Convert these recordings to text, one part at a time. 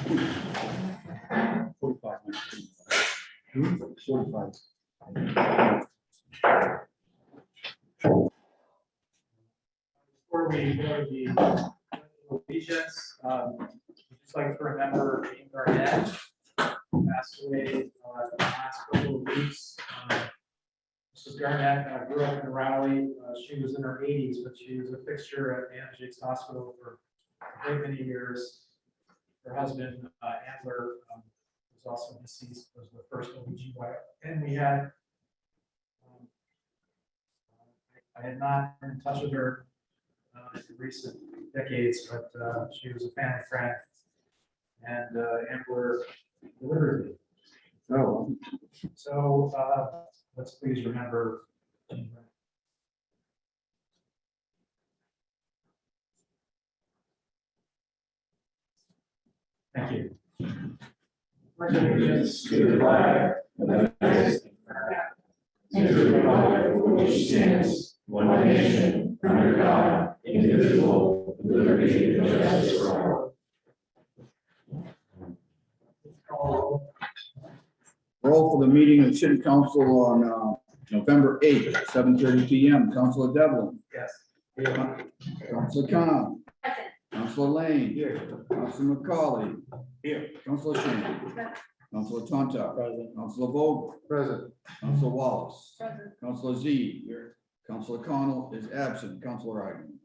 45 minutes. 45. Before we go to the allegiance, just like to remember Jane Garnett passed away the last couple of weeks. Mrs. Garnett grew up in Raleigh. She was in her 80s, but she was a fixture at Jake's Hospital for a great many years. Her husband, Antler, was also deceased, was the first OBGYN. And we had, I had not been in touch with her in recent decades, but she was a family friend, and Antler delivered me. Oh, So let's please remember. Thank you. Pledge allegiance to the flag of the United States and to the republic for which it stands, one nation, under God, indivisible, with liberty and justice for all. roll for the meeting of City Council on November 8th, 7:30 p.m. Councilor Devlin. Yes. Councilor Khan. Councilor Lane. Here. Councilor McCauley. Here. Councilor Shannon. Councilor Tonto. Present. Councilor Vogel. Present. Councilor Wallace. Present. Councilor Z. Here. Councilor Connell is absent. Councilor Iden.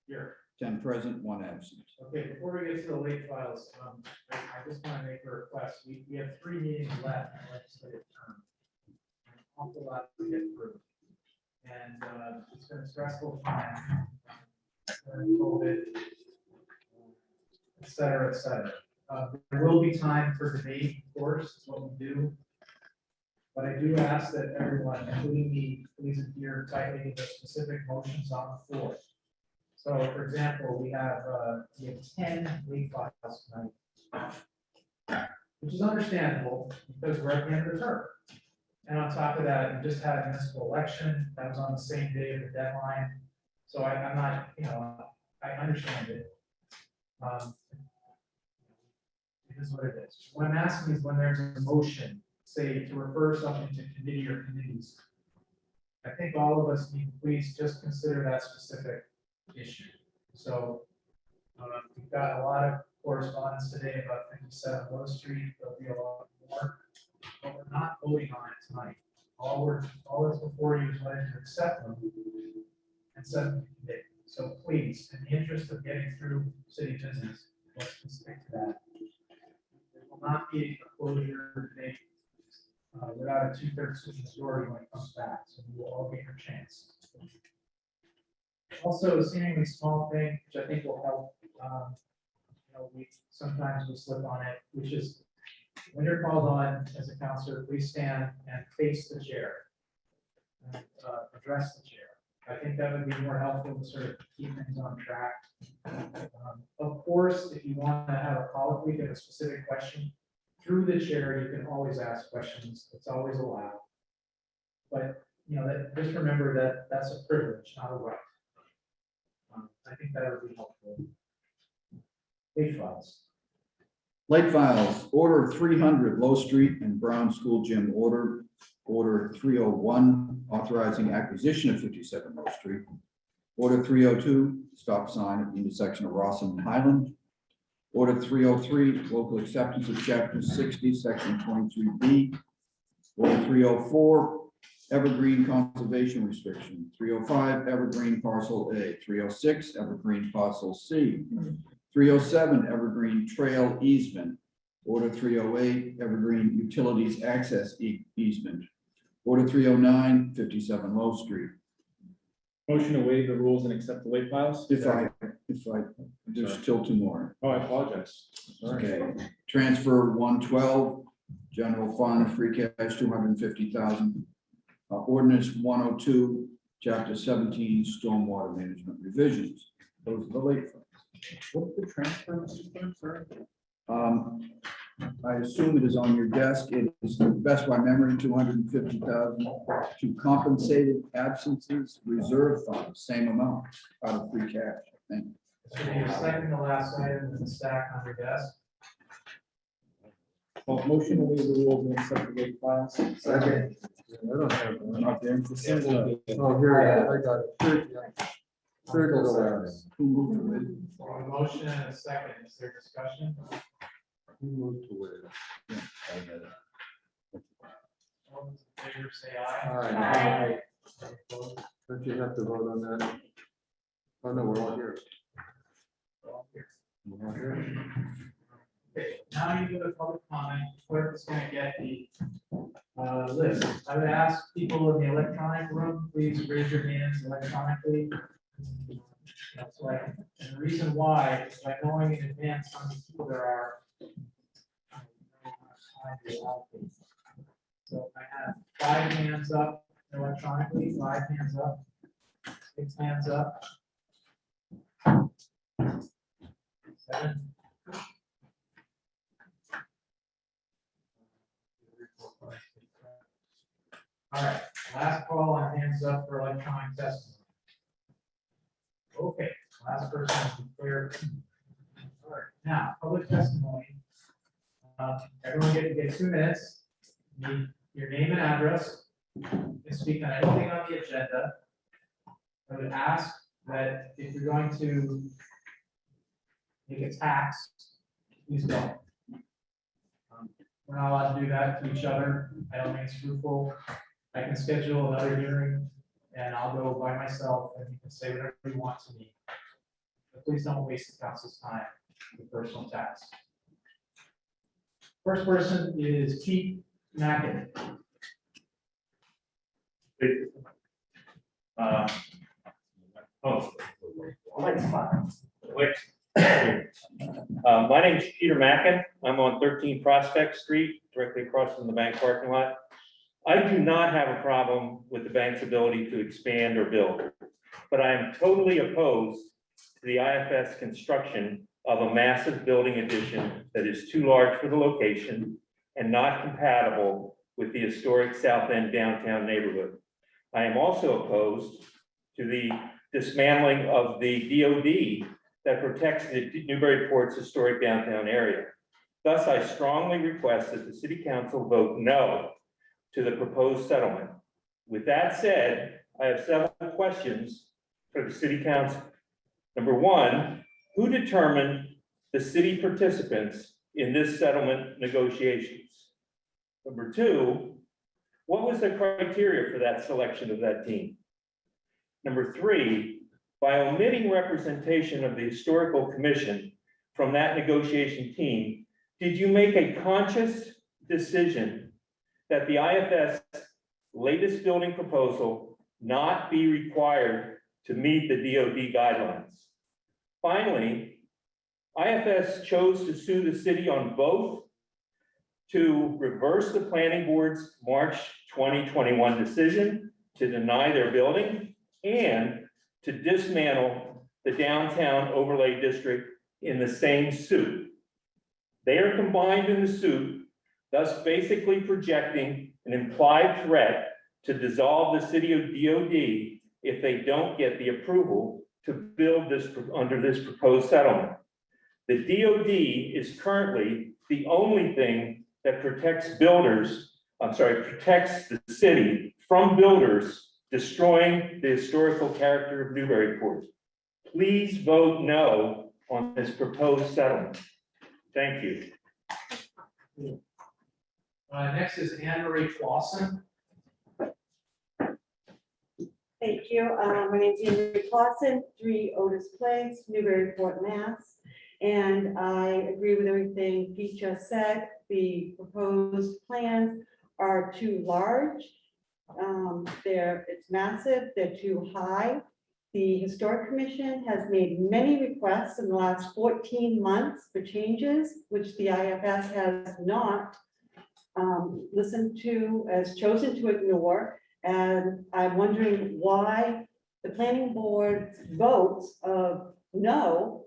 Here. 10 present, 1 absent. Okay, before we get to the late files, I just want to make a request. We have 3 meetings left in the legislative term. An awful lot to get through. And it's been a stressful time. COVID, et cetera, et cetera. There will be time for debate, of course, it's what we do. But I do ask that everyone, including me, please adhere tightly to the specific motions on the floor. So, for example, we have 10 late files tonight, which is understandable because we're at the end of the term. And on top of that, we just had a municipal election that was on the same day of the deadline. So I'm not, I understand it. It is what it is. What I'm asking is when there's a motion, say to refer something to committee or committees, I think all of us need to please just consider that specific issue. So we've got a lot of correspondence today about 57 Low Street. There'll be a lot more, but we're not voting on it tonight. All that's before you is whether to accept them and send them to committee. So please, in the interest of getting through city business, let's just stick to that. There will not be a closure debate without a 2/3 majority when it comes back. So we will all get your chance. Also, a seemingly small thing, which I think will help. We sometimes we slip on it, which is when you're called on as a counselor, please stand and face the chair and address the chair. I think that would be more helpful to sort of keep things on track. Of course, if you want to have a colloquy, get a specific question through the chair, you can always ask questions. It's always allowed. But just remember that that's a privilege, not a right. I think that would be helpful. Late files. Late files, order 300 Low Street and Brown School Gym order 301, authorizing acquisition of 57 Low Street. Order 302, stop sign at the intersection of Rawson and Highland. Order 303, local acceptance of Chapter 60, Section 23B. Order 304, Evergreen Conservation Restriction. 305, Evergreen Parcel A. 306, Evergreen Parcel C. 307, Evergreen Trail Easement. Order 308, Evergreen Utilities Access Easement. Order 309, 57 Low Street. Motion to waive the rules and accept the late files? If I, there's still 2 more. Oh, I apologize. Sorry. Okay. Transfer 112, general fund, free cash 250,000. Ordinance 102, chapter 17, stormwater management revisions. Those are the late files. What's the transfer, Mr. Clerk? Sorry. I assume it is on your desk. It is, to the best of my memory, 250,000 to compensated absences reserve fund, same amount out of free cash. I think. This will be your second to last item in the stack on your desk. Motion to waive the rules and accept the late files. Second. I don't have one. Not there. It's a single. Oh, here, I got it. Third to the last. Who moved to waive? So a motion and a second, is there discussion? Who moved to waive? All those in favor say aye. Aye. Any opposed? Don't you have to vote on that? Oh, no, we're all here. All here. We're all here. Okay, now you do the public comment, clerk is gonna get the list. I would ask people in the electronic room, please raise your hands electronically. That's why, and the reason why, is by knowing in advance how many people there are. So I have 5 hands up electronically, 5 hands up, 6 hands up. 7. All right, last call on hands up for electronic testimony. Okay, last person is declared. All right, now, public testimony. Everyone get 2 minutes. Need your name and address. You can speak on anything on the agenda. I would ask that if you're going to make a tax, please don't. We're not allowed to do that to each other. I don't think it's fruitful. I can schedule another hearing and I'll go by myself and you can say whatever you want to me. But please don't waste the council's time with personal attacks. First person is Keith Mackin. My name's Peter Mackin. I'm on 13 Prospect Street, directly across from the bank parking lot. I do not have a problem with the bank's ability to expand or build, but I am totally opposed to the IFS construction of a massive building addition that is too large for the location and not compatible with the historic South End downtown neighborhood. I am also opposed to the dismantling of the DOD that protects the Newburyport's historic downtown area. Thus, I strongly request that the City Council vote no to the proposed settlement. With that said, I have several questions for the City Council. Number one, who determined the city participants in this settlement negotiations? Number two, what was the criteria for that selection of that team? Number three, by omitting representation of the Historical Commission from that negotiation team, did you make a conscious decision that the IFS latest building proposal not be required to meet the DOD guidelines? Finally, IFS chose to sue the city on both to reverse the planning board's March 2021 decision to deny their building and to dismantle the downtown overlay district in the same suit. They are combined in the suit, thus basically projecting an implied threat to dissolve the city of DOD if they don't get the approval to build this under this proposed settlement. The DOD is currently the only thing that protects protects the city from builders destroying the historical character of Newburyport. Please vote no on this proposed settlement. Thank you. Next is Anne Marie Clausen. Thank you. My name is Anne Marie Clausen, 3 Otis Place, Newburyport, Mass. And I agree with everything Pete just said. The proposed plans are too large. It's massive, they're too high. The Historic Commission has made many requests in the last 14 months for changes, which the IFS has not listened to, has chosen to ignore. And I'm wondering why the planning board votes of no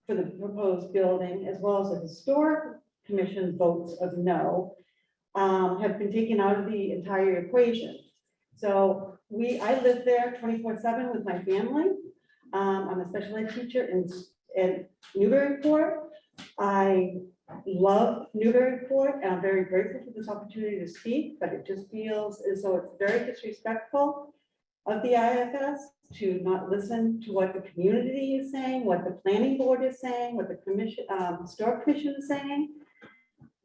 for the proposed building, as well as the Historic Commission votes of no, have been taken out of the entire equation. So I live there 24/7 with my family. I'm a special ed teacher in Newburyport. I love Newburyport, and I'm very grateful for this opportunity to speak, but it just feels as though it's very disrespectful of the IFS to not listen to what the community is saying, what the planning board is saying, what the commission, historic commission is saying.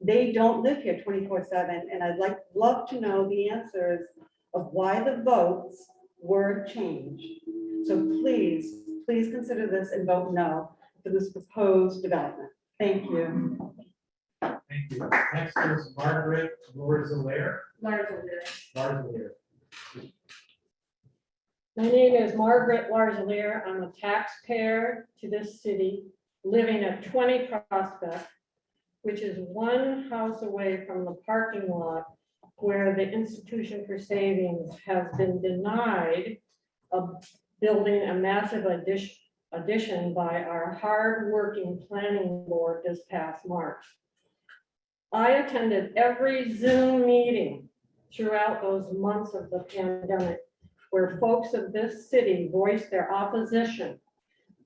They don't live here 24/7, and I'd love to know the answers of why the votes were changed. So please consider this and vote no for this proposed development. Thank you. Thank you. Next is Margaret Lorzolaire. Lorzolaire. My name is Margaret Larzalier. I'm a taxpayer to this city, living at 20 Prospect, which is one house away from the parking lot where the Institution for Savings has been denied of building a massive addition by our hardworking planning board this past March. I attended every Zoom meeting throughout those months of the pandemic where folks of this city voiced their opposition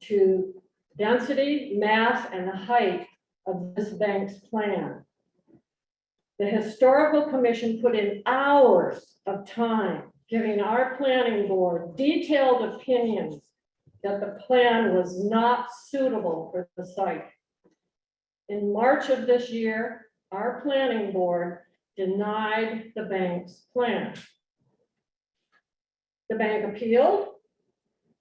to density, mass, and height of this bank's plan. The Historical Commission put in hours of time giving our planning board detailed opinions that the plan was not suitable for the site. In March of this year, our planning board denied the bank's plan. The bank appealed.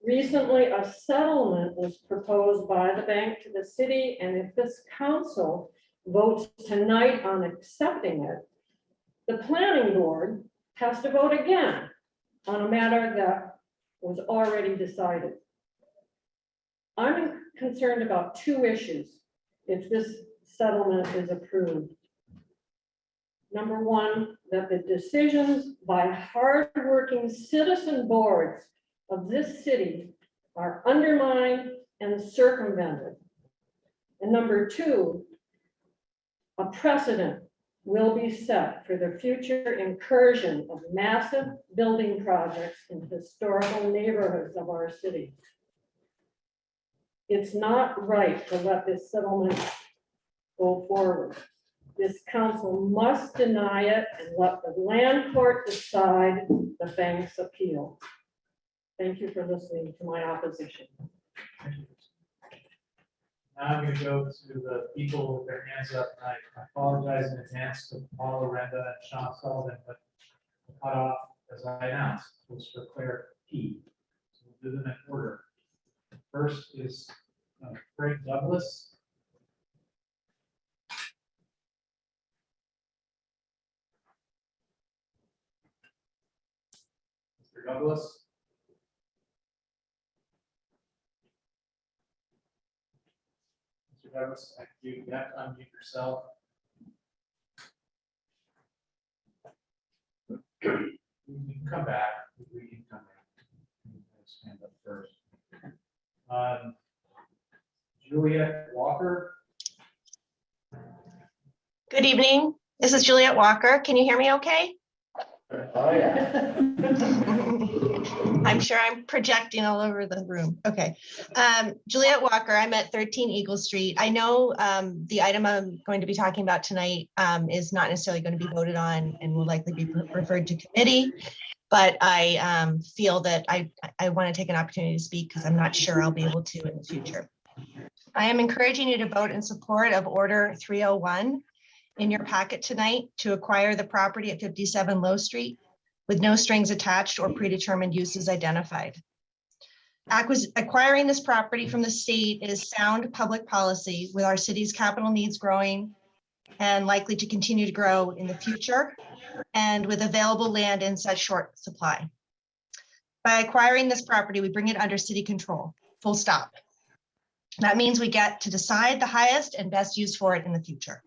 Recently, a settlement was proposed by the bank to the city, and if this council votes tonight on accepting it, the planning board has to vote again on a matter that was already decided. I'm concerned about two issues if this settlement is approved. Number one, that the decisions by hardworking citizen boards of this city are undermined and circumvented. And number two, a precedent will be set for the future incursion of massive building projects in historical neighborhoods of our city. It's not right to let this settlement go forward. This council must deny it and let the land court decide the bank's appeal. Thank you for listening to my opposition. Thank you. Now I'm going to go to the people with their hands up. I apologize in advance to Paula, Renda, and Sean Sullivan, but the cutoff, as I announced, was for Claire P. So we'll do them in order. First is Frank Douglas. Mr. Douglas. Mr. Douglas, you have to unmute yourself. You can come back. We can come back. Stand up first. Juliet Walker. Good evening. This is Juliet Walker. Can you hear me okay? Oh, yeah. I'm sure I'm projecting all over the room. Okay. Juliet Walker, I'm at 13 Eagle Street. I know the item I'm going to be talking about tonight is not necessarily going to be voted on and will likely be referred to committee, but I feel that I want to take an opportunity to speak because I'm not sure I'll be able to in the future. I am encouraging you to vote in support of Order 301 in your packet tonight to acquire the property at 57 Low Street with no strings attached or predetermined uses identified. Acquiring this property from the state is sound public policy with our city's capital needs growing and likely to continue to grow in the future and with available land in such short supply. By acquiring this property, we bring it under city control, full stop. That means we get to decide the highest and best use for it in the future.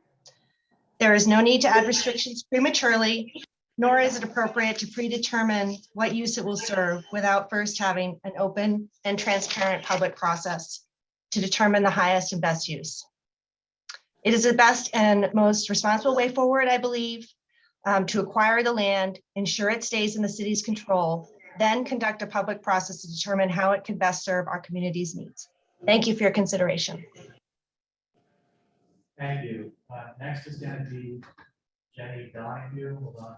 There is no need to add restrictions prematurely, nor is it appropriate to predetermine what use it will serve without first having an open and transparent public process to determine the highest and best use. It is the best and most responsible way forward, I believe, to acquire the land, ensure it stays in the city's control, then conduct a public process to determine how it can best serve our community's needs. Thank you for your consideration. Thank you. Next is gonna be Jenny Donahue. Hold on.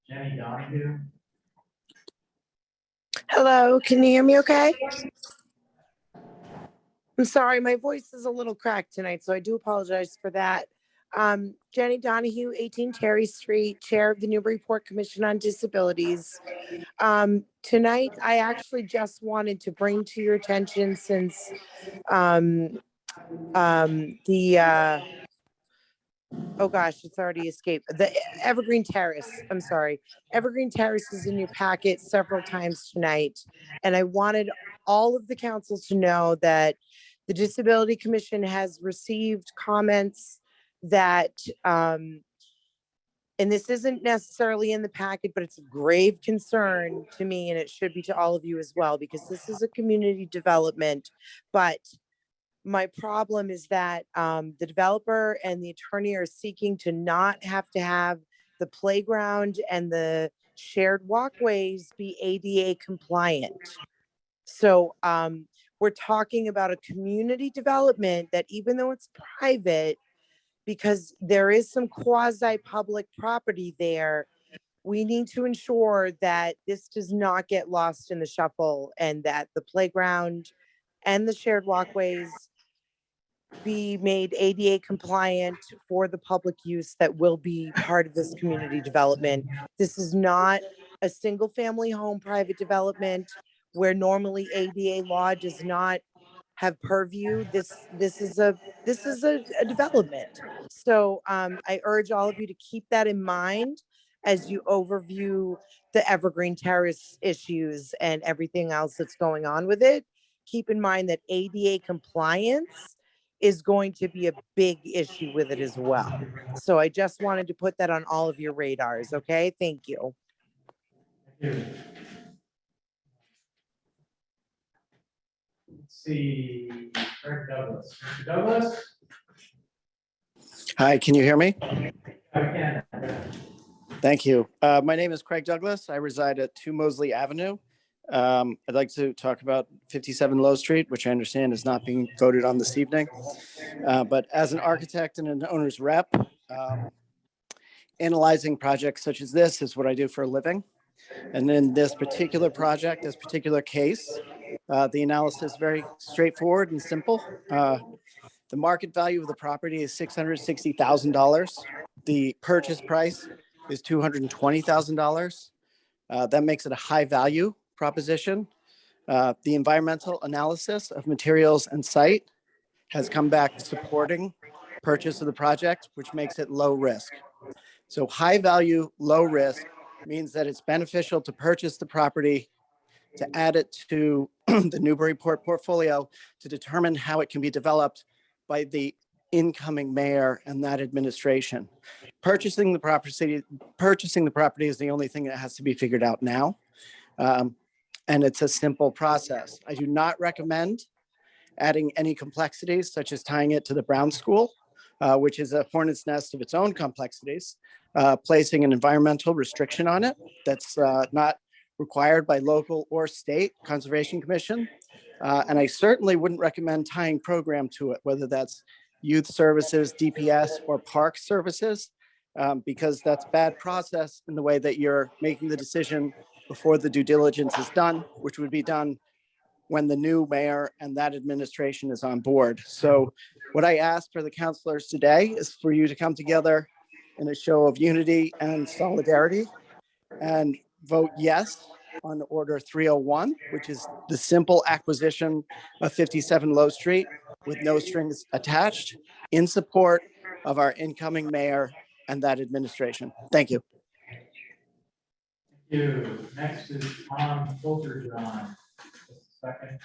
Jenny Donahue. Hello, can you hear me okay? I'm sorry, my voice is a little cracked tonight, so I do apologize for that. Jenny Donahue, 18 Terry Street, Chair of the Newburyport Commission on Disabilities. Tonight, I actually just wanted to bring to your attention since oh gosh, it's already escaped. The Evergreen Terrace, I'm sorry. Evergreen Terrace is in your packet several times tonight. And I wanted all of the council to know that the Disability Commission has received comments that, and this isn't necessarily in the packet, but it's a grave concern to me, and it should be to all of you as well, because this is a community development. But my problem is that the developer and the attorney are seeking to not have to have the playground and the shared walkways be ADA compliant. So we're talking about a community development that, even though it's private, because there is some quasi-public property there, we need to ensure that this does not get lost in the shuffle, and that the playground and the shared walkways be made ADA compliant for the public use that will be part of this community development. This is not a single family home private development where normally ADA law does not have purview. This is a development. So I urge all of you to keep that in mind as you overview the Evergreen Terrace issues and everything else that's going on with it. Keep in mind that ADA compliance is going to be a big issue with it as well. So I just wanted to put that on all of your radars, okay? Thank you. Thank you. Let's see, Craig Douglas. Mr. Douglas? Hi, can you hear me? I can. Thank you. My name is Craig Douglas. I reside at 2 Mosley Avenue. I'd like to talk about 57 Low Street, which I understand is not being voted on this evening. But as an architect and an owner's rep, analyzing projects such as this is what I do for a living. And in this particular project, this particular case, the analysis is very straightforward and simple. The market value of the property is $660,000. The purchase price is $220,000. That makes it a high value proposition. The environmental analysis of materials and site has come back supporting purchase of the project, which makes it low risk. So high value, low risk means that it's beneficial to purchase the property, to add it to the Newburyport portfolio, to determine how it can be developed by the incoming mayor and that administration. Purchasing the property is the only thing that has to be figured out now. And it's a simple process. I do not recommend adding any complexities, such as tying it to the Brown School, which is a hornet's nest of its own complexities, placing an environmental restriction on it that's not required by local or state conservation commission. And I certainly wouldn't recommend tying program to it, whether that's youth services, DPS, or park services, because that's bad process in the way that you're making the decision before the due diligence is done, which would be done when the new mayor and that administration is on board. So what I ask for the councilors today is for you to come together in a show of unity and solidarity and vote yes on order 301, which is the simple acquisition of 57 Low Street with no strings attached, in support of our incoming mayor and that administration. Thank you. Thank you. Next is Tom Coulter John. Just a second.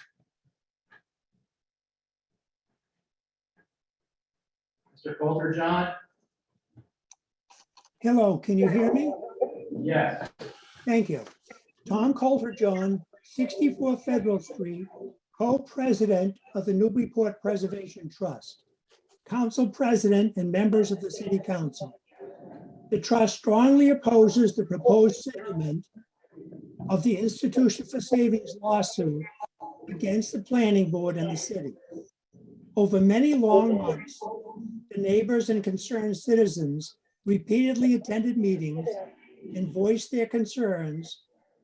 Mr. Coulter John? Hello, can you hear me? Yes. Thank you. Tom Coulter John, 64 Federal Street, co-president of the Newburyport Preservation Trust, council president and members of the city council. The trust strongly opposes the proposed settlement of the Institution for Savings lawsuit against the planning board and the city. Over many long months, the neighbors and concerned citizens repeatedly attended meetings and voiced their concerns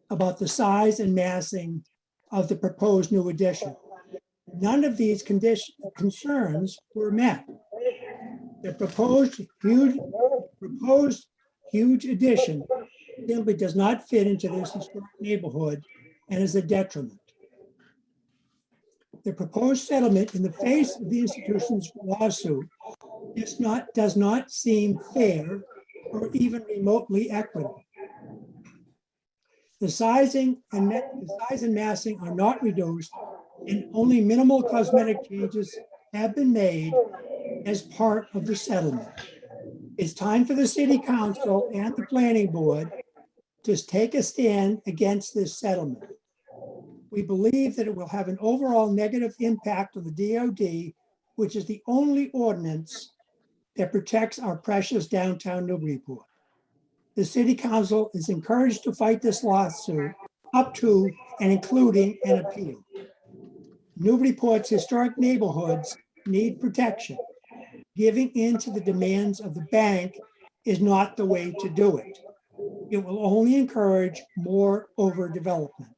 about the size and massing of the proposed new addition. None of these concerns were met. The proposed huge addition simply does not fit into this historic neighborhood and is a detriment. The proposed settlement in the face of the institution's lawsuit does not seem fair or even remotely equitable. The size and massing are not reduced, and only minimal cosmetic changes have been made as part of the settlement. It's time for the city council and the planning board to take a stand against this settlement. We believe that it will have an overall negative impact on the DOD, which is the only ordinance that protects our precious downtown Newburyport. The city council is encouraged to fight this lawsuit up to and including an appeal. Newburyport's historic neighborhoods need protection. Giving in to the demands of the bank is not the way to do it. It will only encourage more overdevelopment.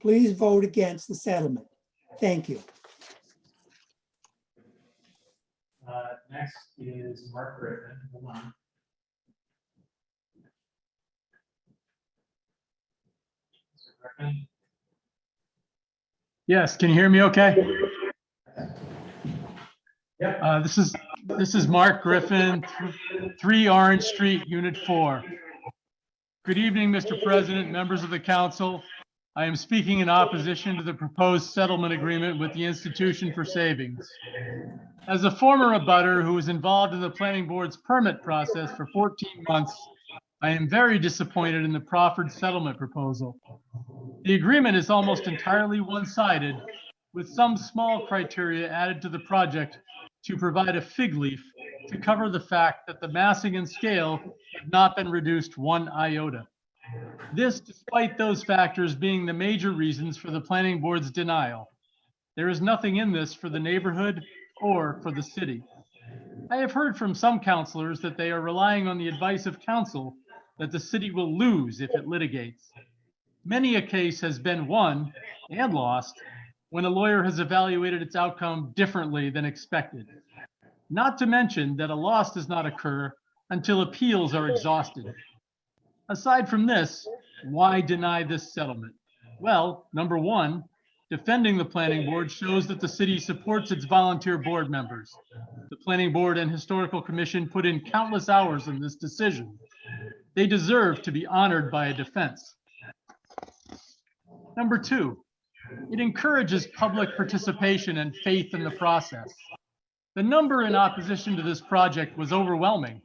Please vote against the settlement. Thank you. Next is Mark Griffin. Hold on. Mr. Griffin? Yes, can you hear me okay? Yep. This is Mark Griffin, 3 Orange Street, Unit 4. Good evening, Mr. President, members of the council. I am speaking in opposition to the proposed settlement agreement with the Institution for Savings. As a former abutter who was involved in the planning board's permit process for 14 months, I am very disappointed in the proffered settlement proposal. The agreement is almost entirely one-sided, with some small criteria added to the project to provide a fig leaf to cover the fact that the massing and scale have not been reduced 1 iota. This, despite those factors being the major reasons for the planning board's denial. There is nothing in this for the neighborhood or for the city. I have heard from some councilors that they are relying on the advice of counsel that the city will lose if it litigates. Many a case has been won and lost when a lawyer has evaluated its outcome differently than expected. Not to mention that a loss does not occur until appeals are exhausted. Aside from this, why deny this settlement? Well, number one, defending the planning board shows that the city supports its volunteer board members. The planning board and historical commission put in countless hours in this decision. They deserve to be honored by a defense. Number two, it encourages public participation and faith in the process. The number in opposition to this project was overwhelming.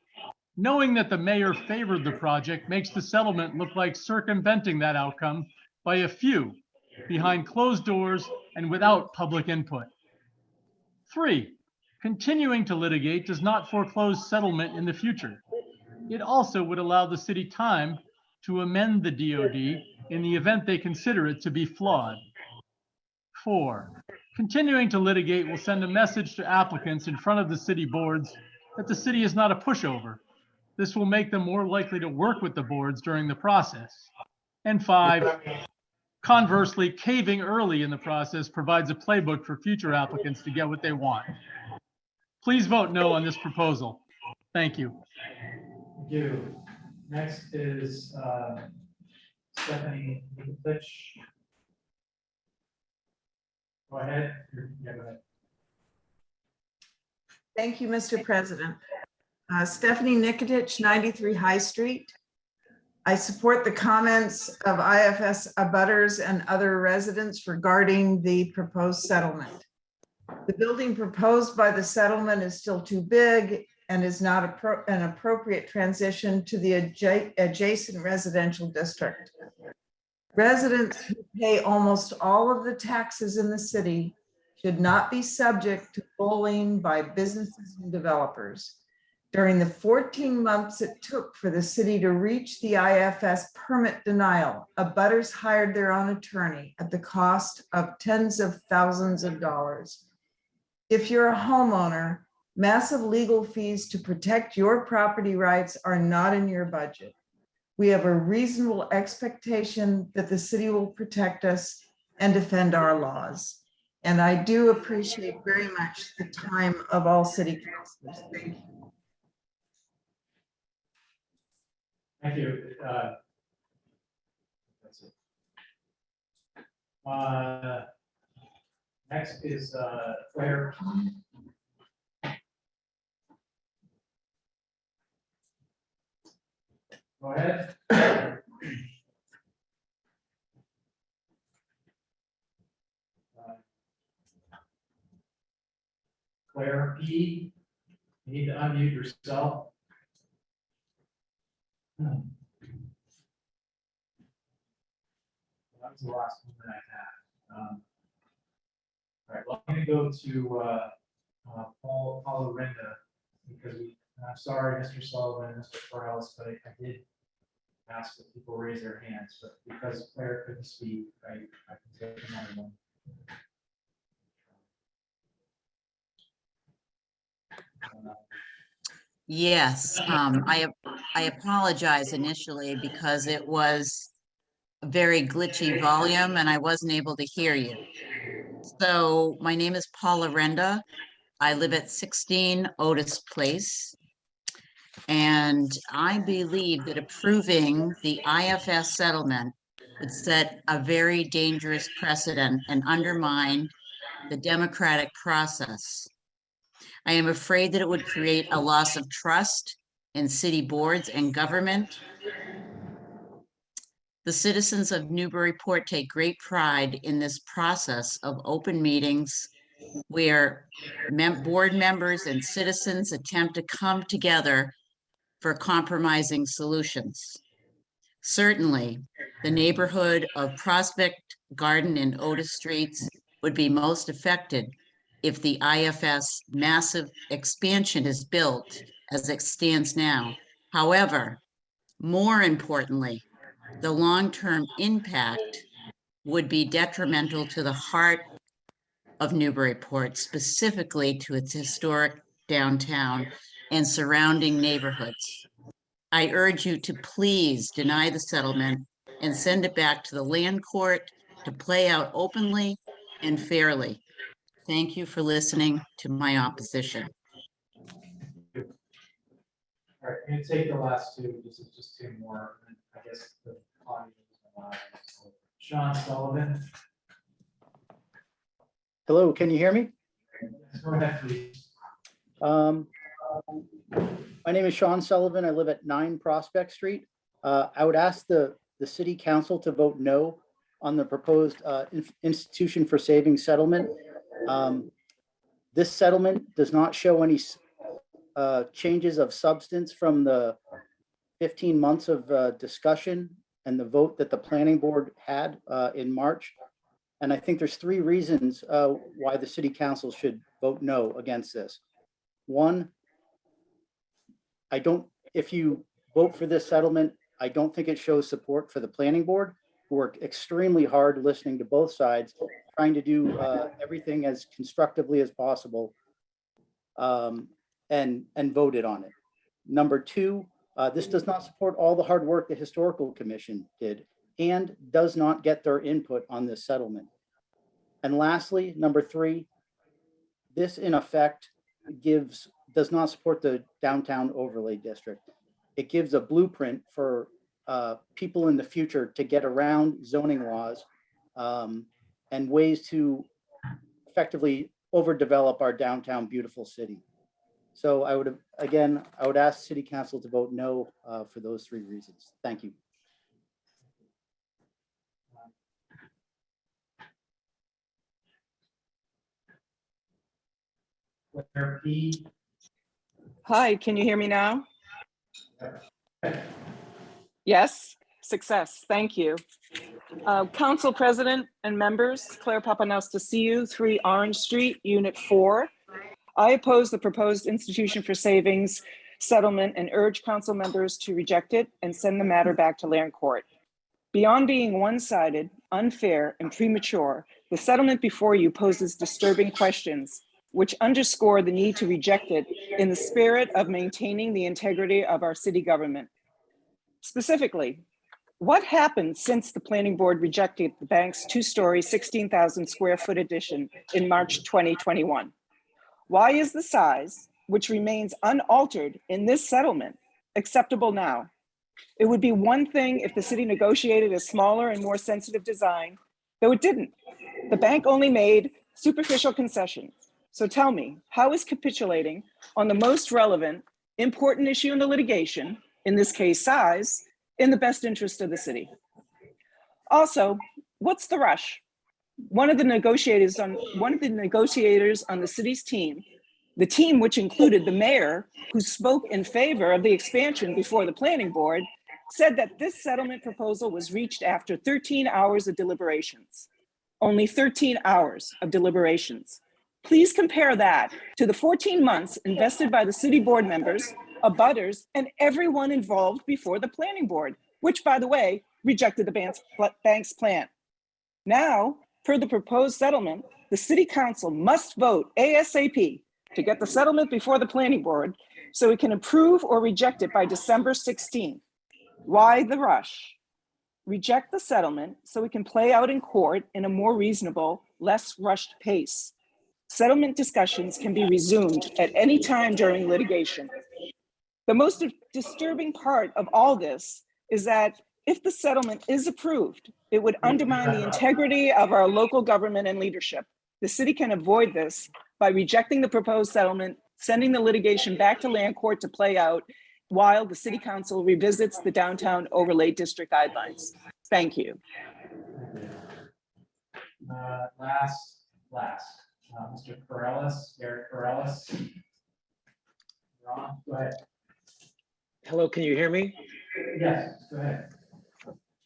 Knowing that the mayor favored the project makes the settlement look like circumventing that outcome by a few, behind closed doors and without public input. 3, continuing to litigate does not foreclose settlement in the future. It also would allow the city time to amend the DOD in the event they consider it to be flawed. 4, continuing to litigate will send a message to applicants in front of the city boards that the city is not a pushover. This will make them more likely to work with the boards during the process. And 5, conversely, caving early in the process provides a playbook for future applicants to get what they want. Please vote no on this proposal. Thank you. Thank you. Next is Stephanie Nikolic. Go ahead. Yeah, go ahead. Thank you, Mr. President. Stephanie Nikolic, 93 High Street. I support the comments of IFS abutters and other residents regarding the proposed settlement. The building proposed by the settlement is still too big and is not an appropriate transition to the adjacent residential district. Residents who pay almost all of the taxes in the city should not be subject to bullying by businesses and developers. During the 14 months it took for the city to reach the IFS permit denial, abutters hired their own attorney at the cost of tens of thousands of dollars. If you're a homeowner, massive legal fees to protect your property rights are not in your budget. We have a reasonable expectation that the city will protect us and defend our laws. And I do appreciate very much the time of all city councilors. Thank you. Thank you. That's it. Next is Claire. Go ahead. Claire P. You need to unmute yourself. That was the last one that I had. All right, well, I'm gonna go to Paul Renda, because I'm sorry, Mr. Sullivan, Mr. Perales, but I did ask that people raise their hands, but because Claire couldn't speak, I can take another one. Yes, I apologize initially because it was a very glitchy volume and I wasn't able to hear you. So my name is Paula Renda. I live at 16 Otis Place. And I believe that approving the IFS settlement would set a very dangerous precedent and undermine the democratic process. I am afraid that it would create a loss of trust in city boards and government. The citizens of Newburyport take great pride in this process of open meetings where board members and citizens attempt to come together for compromising solutions. Certainly, the neighborhood of Prospect Garden and Otis Streets would be most affected if the IFS massive expansion is built as it stands now. However, more importantly, the long-term impact would be detrimental to the heart of Newburyport, specifically to its historic downtown and surrounding neighborhoods. I urge you to please deny the settlement and send it back to the land court to play out openly and fairly. Thank you for listening to my opposition. All right, I'm gonna take the last two, this is just two more, and I guess the audience is allowed. Sean Sullivan. Hello, can you hear me? Go ahead, please. My name is Sean Sullivan. I live at 9 Prospect Street. I would ask the city council to vote no on the proposed institution for savings settlement. This settlement does not show any changes of substance from the 15 months of discussion and the vote that the planning board had in March. And I think there's 3 reasons why the city council should vote no against this. One, if you vote for this settlement, I don't think it shows support for the planning board, who worked extremely hard listening to both sides, trying to do everything as constructively as possible, and voted on it. Number 2, this does not support all the hard work the Historical Commission did and does not get their input on this settlement. And lastly, number 3, this in effect does not support the downtown overlay district. It gives a blueprint for people in the future to get around zoning laws and ways to effectively overdevelop our downtown beautiful city. So I would ask city council to vote no for those 3 reasons. Thank you. Claire P. Hi, can you hear me now? Yes, success, thank you. Council President and members, Claire Papanastasiou, 3 Orange Street, Unit 4. I oppose the proposed institution for savings settlement and urge council members to reject it and send the matter back to land court. Beyond being one-sided, unfair, and premature, the settlement before you poses disturbing questions. which underscore the need to reject it in the spirit of maintaining the integrity of our city government. Specifically, what happened since the planning board rejected the bank's two-story, 16,000 square foot addition in March 2021? Why is the size, which remains unaltered in this settlement, acceptable now? It would be one thing if the city negotiated a smaller and more sensitive design, though it didn't. The bank only made superficial concessions. So tell me, how is capitulating on the most relevant, important issue in the litigation, in this case size, in the best interest of the city? Also, what's the rush? One of the negotiators on the city's team, the team which included the mayor, who spoke in favor of the expansion before the planning board, said that this settlement proposal was reached after 13 hours of deliberations. Only 13 hours of deliberations. Please compare that to the 14 months invested by the city board members, abutters, and everyone involved before the planning board, which, by the way, rejected the bank's plan. Now, per the proposed settlement, the city council must vote ASAP to get the settlement before the planning board so we can approve or reject it by December 16th. Why the rush? Reject the settlement so we can play out in court in a more reasonable, less rushed pace. Settlement discussions can be resumed at any time during litigation. The most disturbing part of all this is that if the settlement is approved, it would undermine the integrity of our local government and leadership. The city can avoid this by rejecting the proposed settlement, sending the litigation back to land court to play out while the city council revisits the downtown overlay district guidelines. Thank you. Mr. Corrales, Gary Corrales. Ron, go ahead. Hello, can you hear me? Yes, go ahead.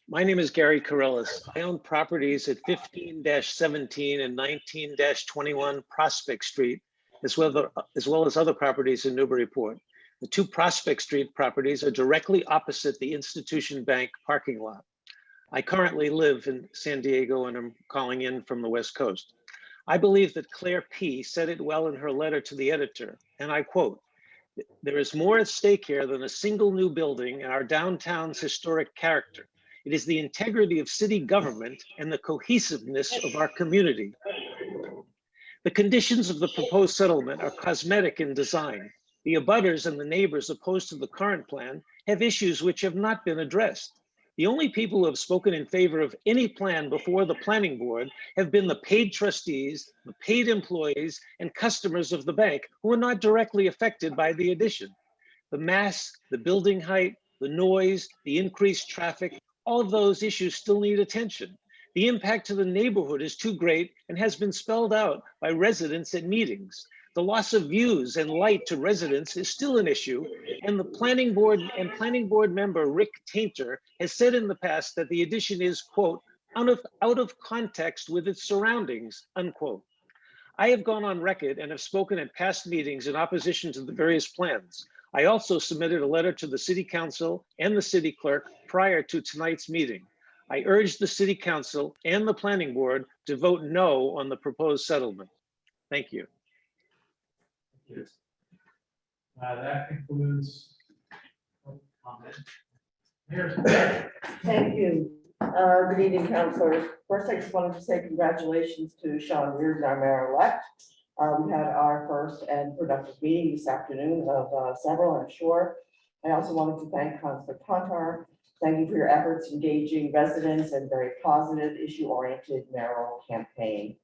My name is Gary Corrales. I own properties at 15-17 and 19-21 Prospect Street, as well as other properties in Newburyport. The two Prospect Street properties are directly opposite the Institution Bank parking lot. I currently live in San Diego and I'm calling in from the West Coast. I believe that Claire P. said it well in her letter to the editor, and I quote, "There is more at stake here than a single new building and our downtown's historic character. It is the integrity of city government and the cohesiveness of our community. The conditions of the proposed settlement are cosmetic in design. The abutters and the neighbors opposed to the current plan have issues which have not been addressed. The only people who have spoken in favor of any plan before the planning board have been the paid trustees, the paid employees, and customers of the bank who are not directly affected by the addition. The mass, the building height, the noise, the increased traffic, all of those issues still need attention. The impact to the neighborhood is too great and has been spelled out by residents at meetings. The loss of views and light to residents is still an issue, and the planning board member Rick Tainter has said in the past that the addition is, quote, out of context with its surroundings, unquote. I have gone on record and have spoken at past meetings in opposition to the various plans. I also submitted a letter to the city council and the city clerk prior to tonight's meeting. I urge the city council and the planning board to vote no on the proposed settlement. Thank you. That concludes comment. Thank you. Good evening, councilors. First, I just wanted to say congratulations to Sean Reardon, our mayor-elect. We had our first and productive meeting this afternoon of several, I'm sure. I also wanted to thank Councilor Contar. Thank you for your efforts engaging residents and very positive issue-oriented mayoral campaign.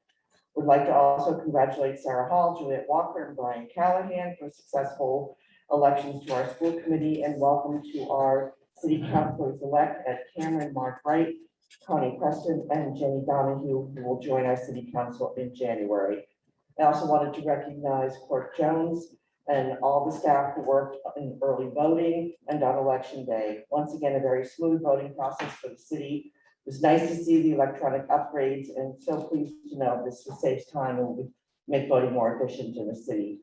Would like to also congratulate Sarah Hall, Juliet Walker, and Brian Callahan for successful elections to our school committee, and welcome to our city councilors-elect at Cameron, Mark Wright, Connie Preston, and Jenny Donahue, who will join our city council in January. I also wanted to recognize Court Jones and all the staff who worked in early voting and on election day. Once again, a very smooth voting process for the city. It was nice to see the electronic upgrades and so pleased to know this will save time and will make voting more efficient in the city.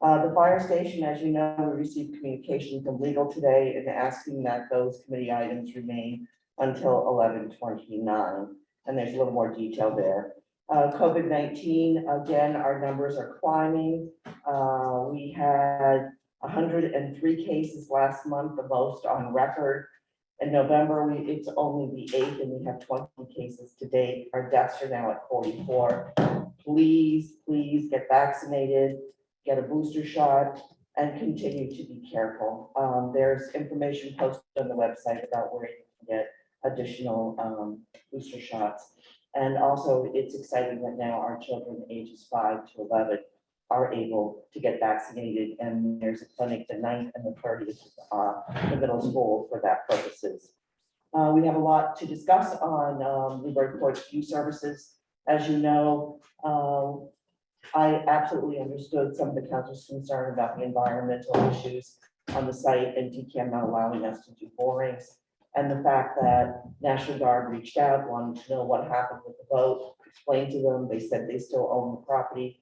The fire station, as you know, we received communication from legal today and asking that those committee items remain until 11:29. And there's a little more detail there. COVID-19, again, our numbers are climbing. We had 103 cases last month, the most on record. In November, it's only the 8th, and we have 20 cases to date. Our deaths are now at 44. Please, please get vaccinated, get a booster shot, and continue to be careful. There's information posted on the website about where you can get additional booster shots. And also, it's exciting that now our children ages 5 to 11 are able to get vaccinated, and there's a clinic the 9th and the 30th, the middle school for that purposes. We have a lot to discuss on Newburyport's youth services. As you know, I absolutely understood some of the council's concern about the environmental issues on the site and DCAM not allowing us to do borings. And the fact that National Guard reached out, wanted to know what happened with the vote, explained to them, they said they still own the property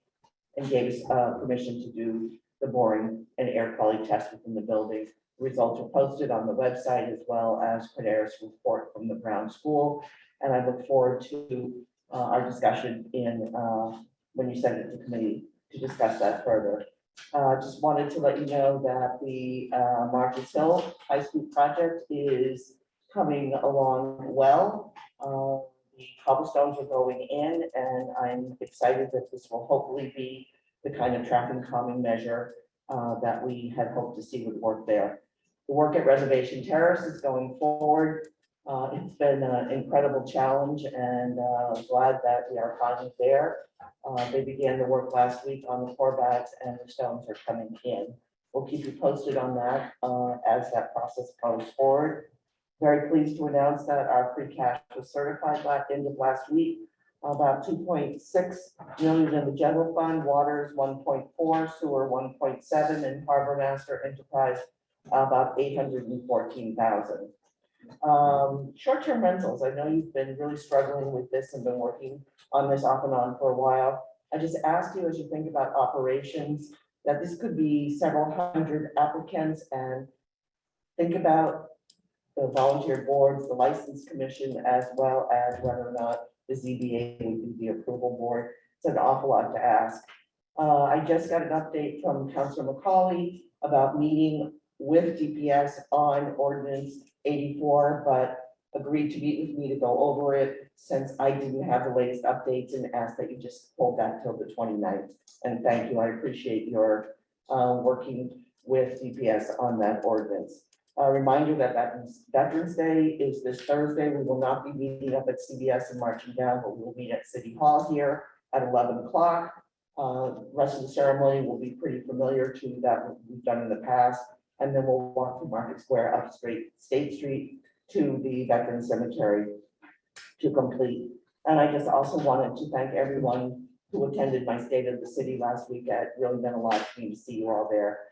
and gave us permission to do the boring and air quality test within the building. The results are posted on the website as well as Credera's report from the Brown School. And I look forward to our discussion in when you send it to committee to discuss that further. Just wanted to let you know that the Marcus Hill High School project is coming along well. The cobblestones are going in, and I'm excited that this will hopefully be the kind of traffic calming measure that we had hoped to see would work there. The work at Reservation Terrace is going forward. It's been an incredible challenge, and glad that we are finally there. They began the work last week on the core bags, and the stones are coming in. We'll keep you posted on that as that process goes forward. Very pleased to announce that our free cash was certified by the end of last week. About 2.6 million in the general fund, waters 1.4, sewer 1.7, and harbor master enterprise about 814,000. Short-term rentals. I know you've been really struggling with this and been working on this off and on for a while. I just ask you, as you think about operations, that this could be several hundred applicants, and think about the volunteer boards, the license commission, as well as whether or not the ZBA would be the approval board. It's an awful lot to ask. I just got an update from Councilor McCauley about meeting with DPS on ordinance 84, but agreed to meet with me to go over it since I didn't have the latest updates, and asked that you just hold that till the 29th. And thank you. I appreciate your working with DPS on that ordinance. A reminder that Veterans Day is this Thursday. We will not be meeting up at CBS and marching down, but we will meet at City Hall here at 11 o'clock. Rest of the ceremony will be pretty familiar to that we've done in the past. And then we'll walk from Market Square up State Street to the Veterans Cemetery to complete. And I just also wanted to thank everyone who attended my State of the City last week. It really meant a lot to me to see you all there.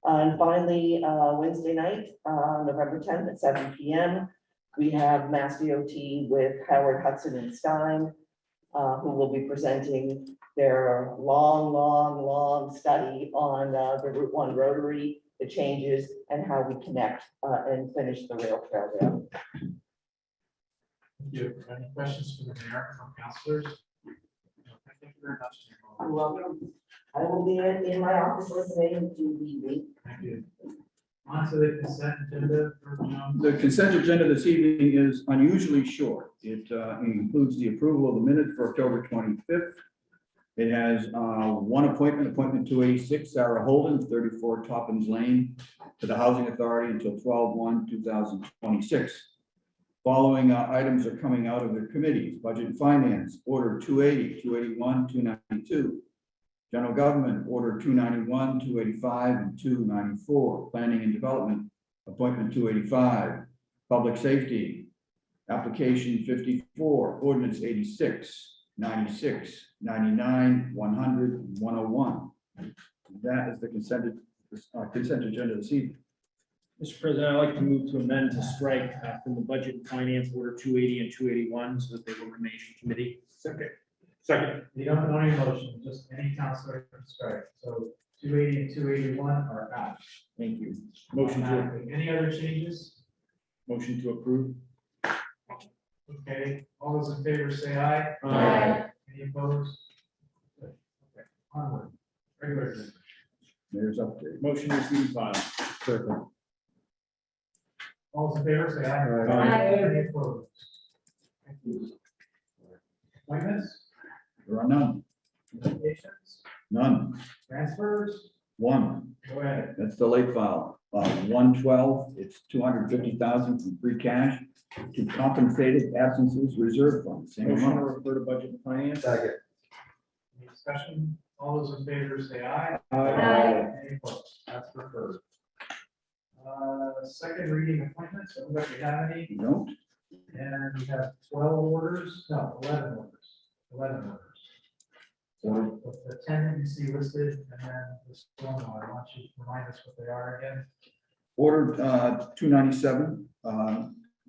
And finally, Wednesday night, November 10th at 7 p.m., we have Mass DOT with Howard Hudson and Stein, who will be presenting their long study on the Route 1 Rotary, the changes, and how we connect and finish the rail trail there. Thank you. Any questions for the mayor from councilors? Thank you very much. You're welcome. I will be in my office listening to the meeting. Thank you. On to the consent agenda. The consent agenda this evening is unusually short. It includes the approval of the minutes for October 25th. It has one appointment 286, Sarah Holden, 34 Toppins Lane, to the Housing Authority until 12/1/2026. Following items are coming out of the committees: Budget and Finance, Order 280, 281, 292. General Government, Order 291, 285, and 294. Planning and Development, Appointment 285. Public Safety, Application 54, Ordinance 86, 96, 99, 100, and 101. That is the consent agenda this evening. Mr. President, I'd like to move to amend to strike from the Budget and Finance Order 280 and 281 so that they will remain in committee. Second. You don't know any motion, just any councilor can strike. So 280 and 281 are out. Thank you. Motion to, Any other changes? motion to approve. Okay, all those in favor say aye. Aye. Any opposed? Good. Okay, onward. Regular business. Mayor's update. Motion to receive and file. Second. All those in favor, say aye. Aye. Any opposed? Thank you. Appointments, There are none. nominations, None. transfers, One. go ahead. That's the late file. 112, it's 250,000 from free cash to compensated absences reserve fund. Same Motion to amount. refer to budget and finance. Second. Any discussion? All those in favor say aye. Any opposed? That's referred. Second reading appointments, everybody have any? You don't? And we have 12 orders, no, 11 orders, 11 orders. So the 10 that you see listed, and then this one, I want you to remind us what they are again. Order 297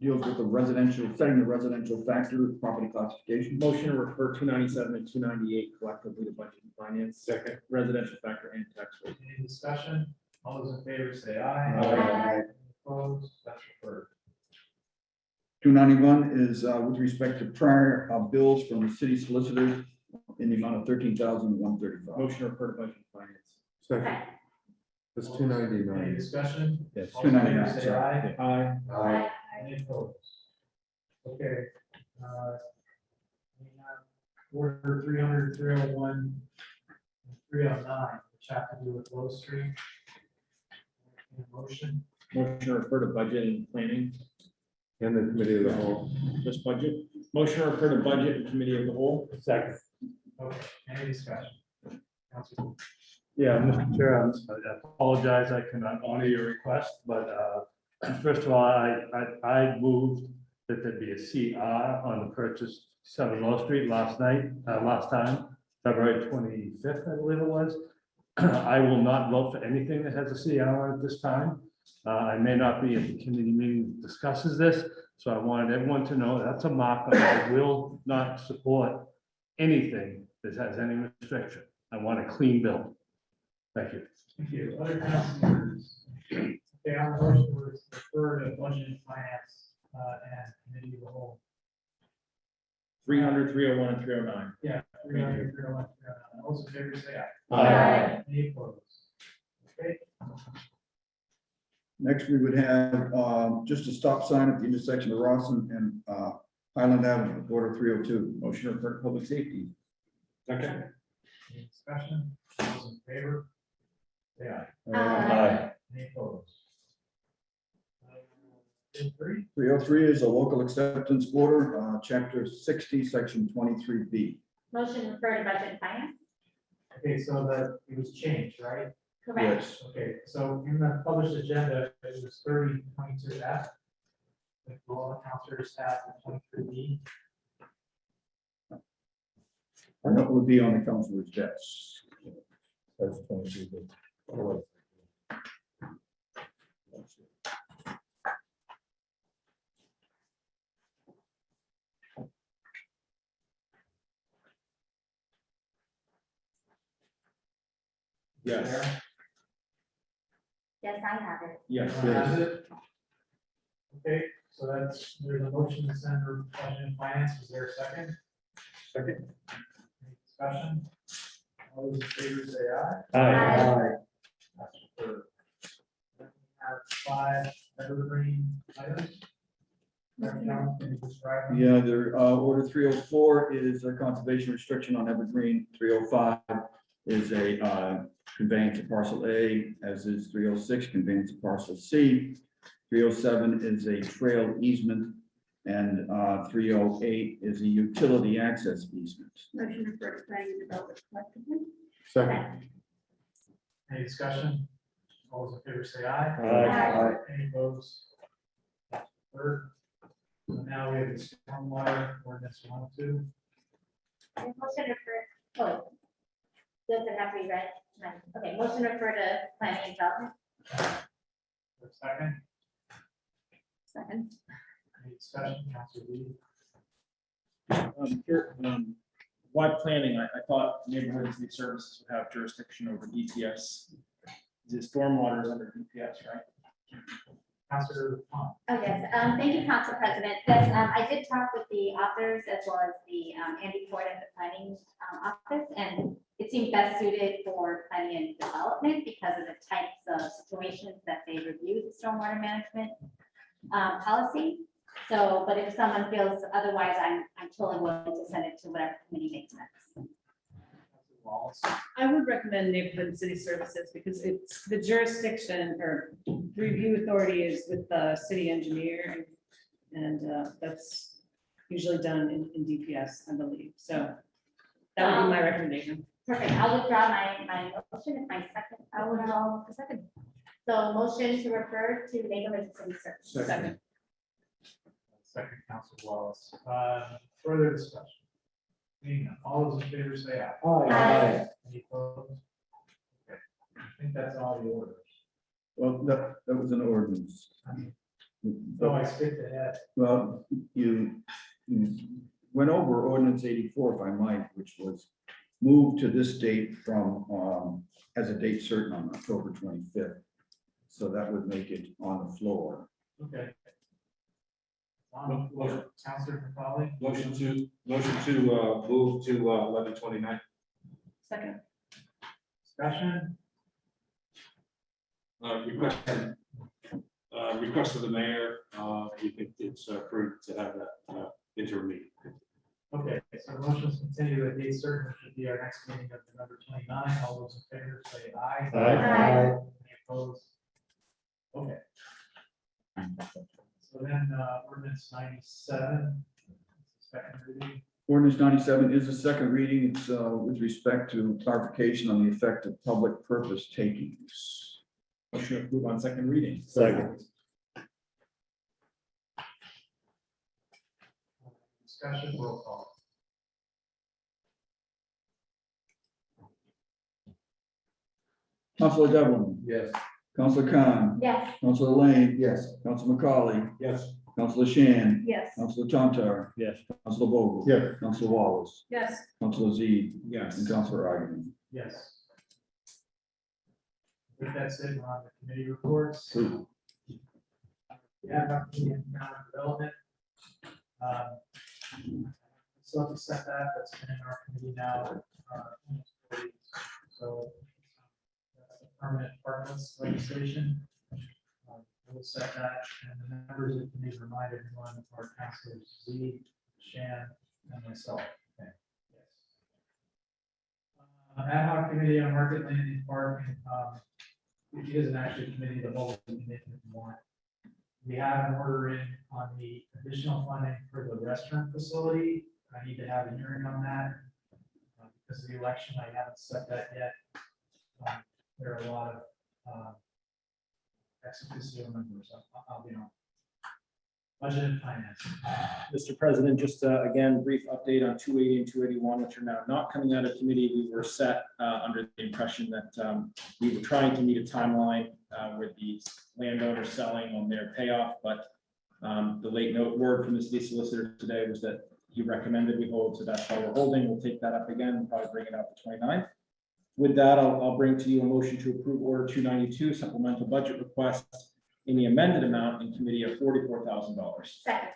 deals with the residential, setting the residential factor property classification. Motion to refer 297 and 298 collectively to budget and finance. Second. Residential factor and tax rate. Any discussion? All those in favor say aye. Aye. Any opposed? That's referred. 291 is with respect to prior bills from the city solicitor in the amount of $13,135. Motion to refer to budget and finance. Second. That's Any discussion? Yes, All those in favor 299, say sorry. aye. Aye. Any opposed? Okay. We have order 300, 301, and 309, which have to do with Low Street. Any motion? Motion to refer to budget and planning. And the committee of the whole. This budget. Motion to refer to budget and committee of the whole. Second. Okay, any discussion? Councilman. Yeah, Mr. Chair, I apologize, I cannot honor your request, but first of all, I moved that there be a CR on the purchase 7 Low Street last time, February 25th, I believe it was. I will not vote for anything that has a CR at this time. I may not be at the committee meeting that discusses this, so I wanted everyone to know that's a markup. I will not support anything that has any restriction. I want a clean bill. Thank you. Thank you. Other councilors? Okay, on the motion to refer to budget and finance and committee of the whole. 300, 301, and 309. Yeah. 300, 301, 309. All those in favor say aye. Aye. Any opposed? Okay. Next, we would have just a stop sign at the intersection of Rawson and Highland Avenue, border 302. Motion to refer to public safety. Second. Any discussion? All those in favor? Say aye. Aye. Any opposed? 303. 303 is a local acceptance order, chapter 60, section 23B. Motion to refer to budget and finance. Okay, so that it was changed, right? Correct. Yes. Okay, so in the published agenda, it was 3022F. If all the councilors have the 23B. I know it would be on the councilor's desk. That's 23B. Yes. Yes, I have it. Yes. Has it? Okay, so that's, there's a motion to send for budget and finance. Is there a second? Second. Any discussion? All those in favor say aye. Aye. That's approved. Then we have 5 evergreen items. John, can you describe them? Yeah, there, order 304 is a conservation restriction on evergreen. 305 is a conveyance of parcel A, as is 306 conveyance of parcel C. 307 is a trail easement, and 308 is a utility access easement. Motion to refer to planning and development collectively. Second. Any discussion? All those in favor say aye. Aye. Any opposed? That's approved. So now we have the stormwater ordinance 102. Motion to refer, oh, does it have to be read? No. Okay, motion to refer to planning and development. For a second, Second. any discussion, Councilor Lee? Here, why planning? I thought neighborhood and city services would have jurisdiction over DPS. The stormwater is under DPS, right? Councilor Tom. Oh, yes, thank you, Council President. Yes, I did talk with the authors as well as the Andy Ford at the planning office, and it seemed best suited for planning and development because of the types of situations that they review the stormwater management policy. So, but if someone feels otherwise, I'm totally willing to send it to whatever committee makes sense. I would recommend neighborhood and city services because it's the jurisdiction or review authority is with the city engineer. And that's usually done in DPS, I believe. So that would be my recommendation. Perfect. I'll withdraw my motion if my second, I will withdraw the second. So motion to refer to neighborhood and city services. Second. Second, Council Wallace. Further discussion? Seeing none. All those in favor say aye. Aye. Any opposed? Okay. I think that's all the orders. Well, that was an ordinance. So I skipped ahead. Well, you went over ordinance 84, if I might, which was moved to this date from, as a date certain on October 25th. So that would make it on the floor. Okay. Councilor Capali. Motion to move to 11/29. Second. Discussion. Request of the mayor, we think it's prudent to have that interim meeting. Okay, so the motion is continue to date certain, which should be our next meeting of November 29. All those in favor say aye. Aye. Any opposed? Okay. So then, ordinance 97. Second reading. Ordinance 97 is a second reading. It's with respect to clarification on the effect of public purpose takings. Motion to approve on second reading. Second. Discussion, roll call. Councilor Devlin. Yes. Councilor Khan. Yes. Councilor Lane. Yes. Councilor McCauley. Yes. Councilor Shan. Yes. Councilor Tontar. Yes. Councilor Vogel. Yes. Councilor Wallace. Yes. Councilor Z. Yes. And Councilor Agaman. Yes. With that said, we're on the committee reports. We have our committee on economic development. Still have to set that, that's been in our committee now. So that's the permanent apartments legislation. We'll set that, and the members of the committee remind everyone of our councilors Z, Shan, and myself. Okay. Yes. Ad hoc committee on market landing park, which isn't actually a committee, the whole committee if you want. We have an order in on the additional funding for the restaurant facility. I need to have a hearing on that. Because of the election, I haven't set that yet. There are a lot of ex officio members. I'll be on. Budget and finance. Mr. President, just again, brief update on 280 and 281, which are now not coming out of committee. We were set under the impression that we were trying to meet a timeline with the landowner selling on their payoff, but the late note word from the city solicitor today was that he recommended we hold, so that's why we're holding. We'll take that up again and probably bring it out to 29th. With that, I'll bring to you a motion to approve Order 292, supplemental budget request in the amended amount in committee of $44,000. Second.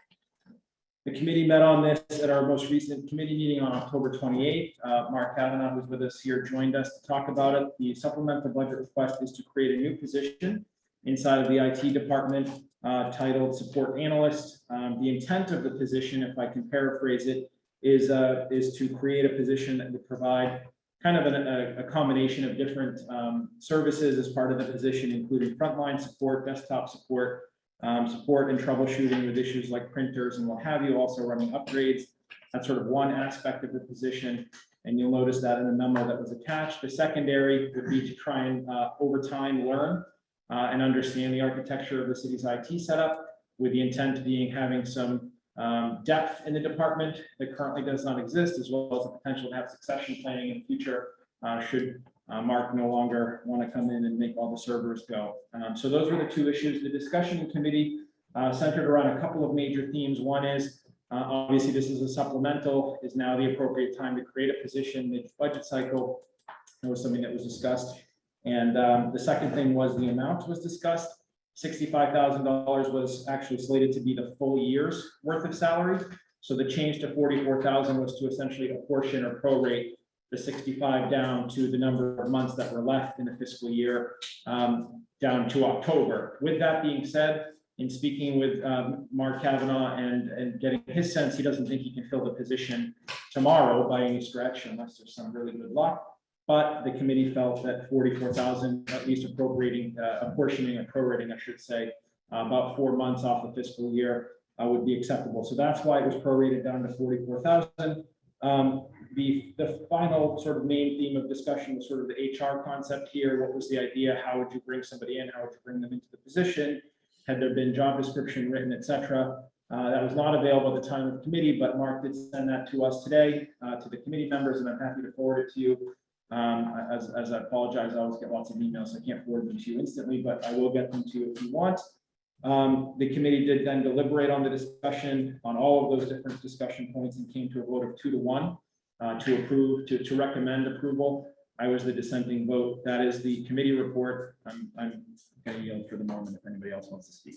The committee met on this at our most recent committee meeting on October 28th. Mark Kavanaugh, who's with us here, joined us to talk about it. The supplemental budget request is to create a new position inside of the IT department titled support analyst. The intent of the position, if I can paraphrase it, is to create a position that would provide kind of a combination of different services as part of the position, including frontline support, desktop support, support and troubleshooting with issues like printers and what have you, also running upgrades. That's sort of one aspect of the position. And you'll notice that in the memo that was attached. The secondary would be to try and over time learn and understand the architecture of the city's IT setup, with the intent being having some depth in the department that currently does not exist, as well as the potential to have succession planning in the future should Mark no longer want to come in and make all the servers go. So those were the two issues. The discussion in committee centered around a couple of major themes. One is obviously this is a supplemental, is now the appropriate time to create a position mid-budget cycle. That was something that was discussed. And the second thing was the amount was discussed. $65,000 was actually slated to be the full year's worth of salary. So the change to 44,000 was to essentially apportion or prorate the 65 down to the number of months that were left in the fiscal year, down to October. With that being said, in speaking with Mark Kavanaugh and getting his sense, he doesn't think he can fill the position tomorrow by any stretch unless there's some really good luck. But the committee felt that 44,000, at least apportioning and prorating, I should say, about 4 months off the fiscal year would be acceptable. So that's why it was prorated down to 44,000. The final sort of main theme of discussion was sort of the HR concept here. What was the idea? How would you bring somebody in? How would you bring them into the position? Had there been job description written, et cetera? That was not available at the time of the committee, but Mark did send that to us today, to the committee members, and I'm happy to forward it to you. As I apologize, I always get lots of emails, so I can't forward them to you instantly, but I will get them to you if you want. The committee did then deliberate on the discussion on all of those different discussion points and came to a vote of 2-1 to approve, to recommend approval. I was the dissenting vote. That is the committee report. I'm going to yield for the moment if anybody else wants to speak.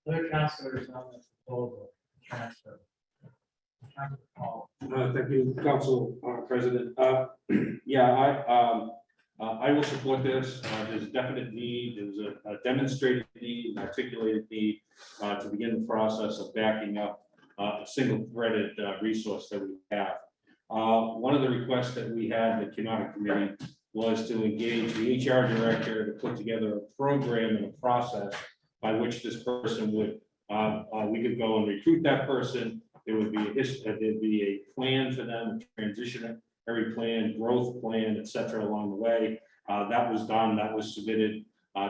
Other councilors on the proposal transfer. Thank you, Council President. Yeah, I will support this. There's a definite need. There's a demonstrated need, an articulated need to begin the process of backing up a single-threaded resource that we have. One of the requests that we had that came out of committee was to engage the HR director to put together a program and a process by which this person would, we could go and recruit that person. There would be there'd be a plan for them, a transitionary plan, growth plan, et cetera, along the way. That was done. That was submitted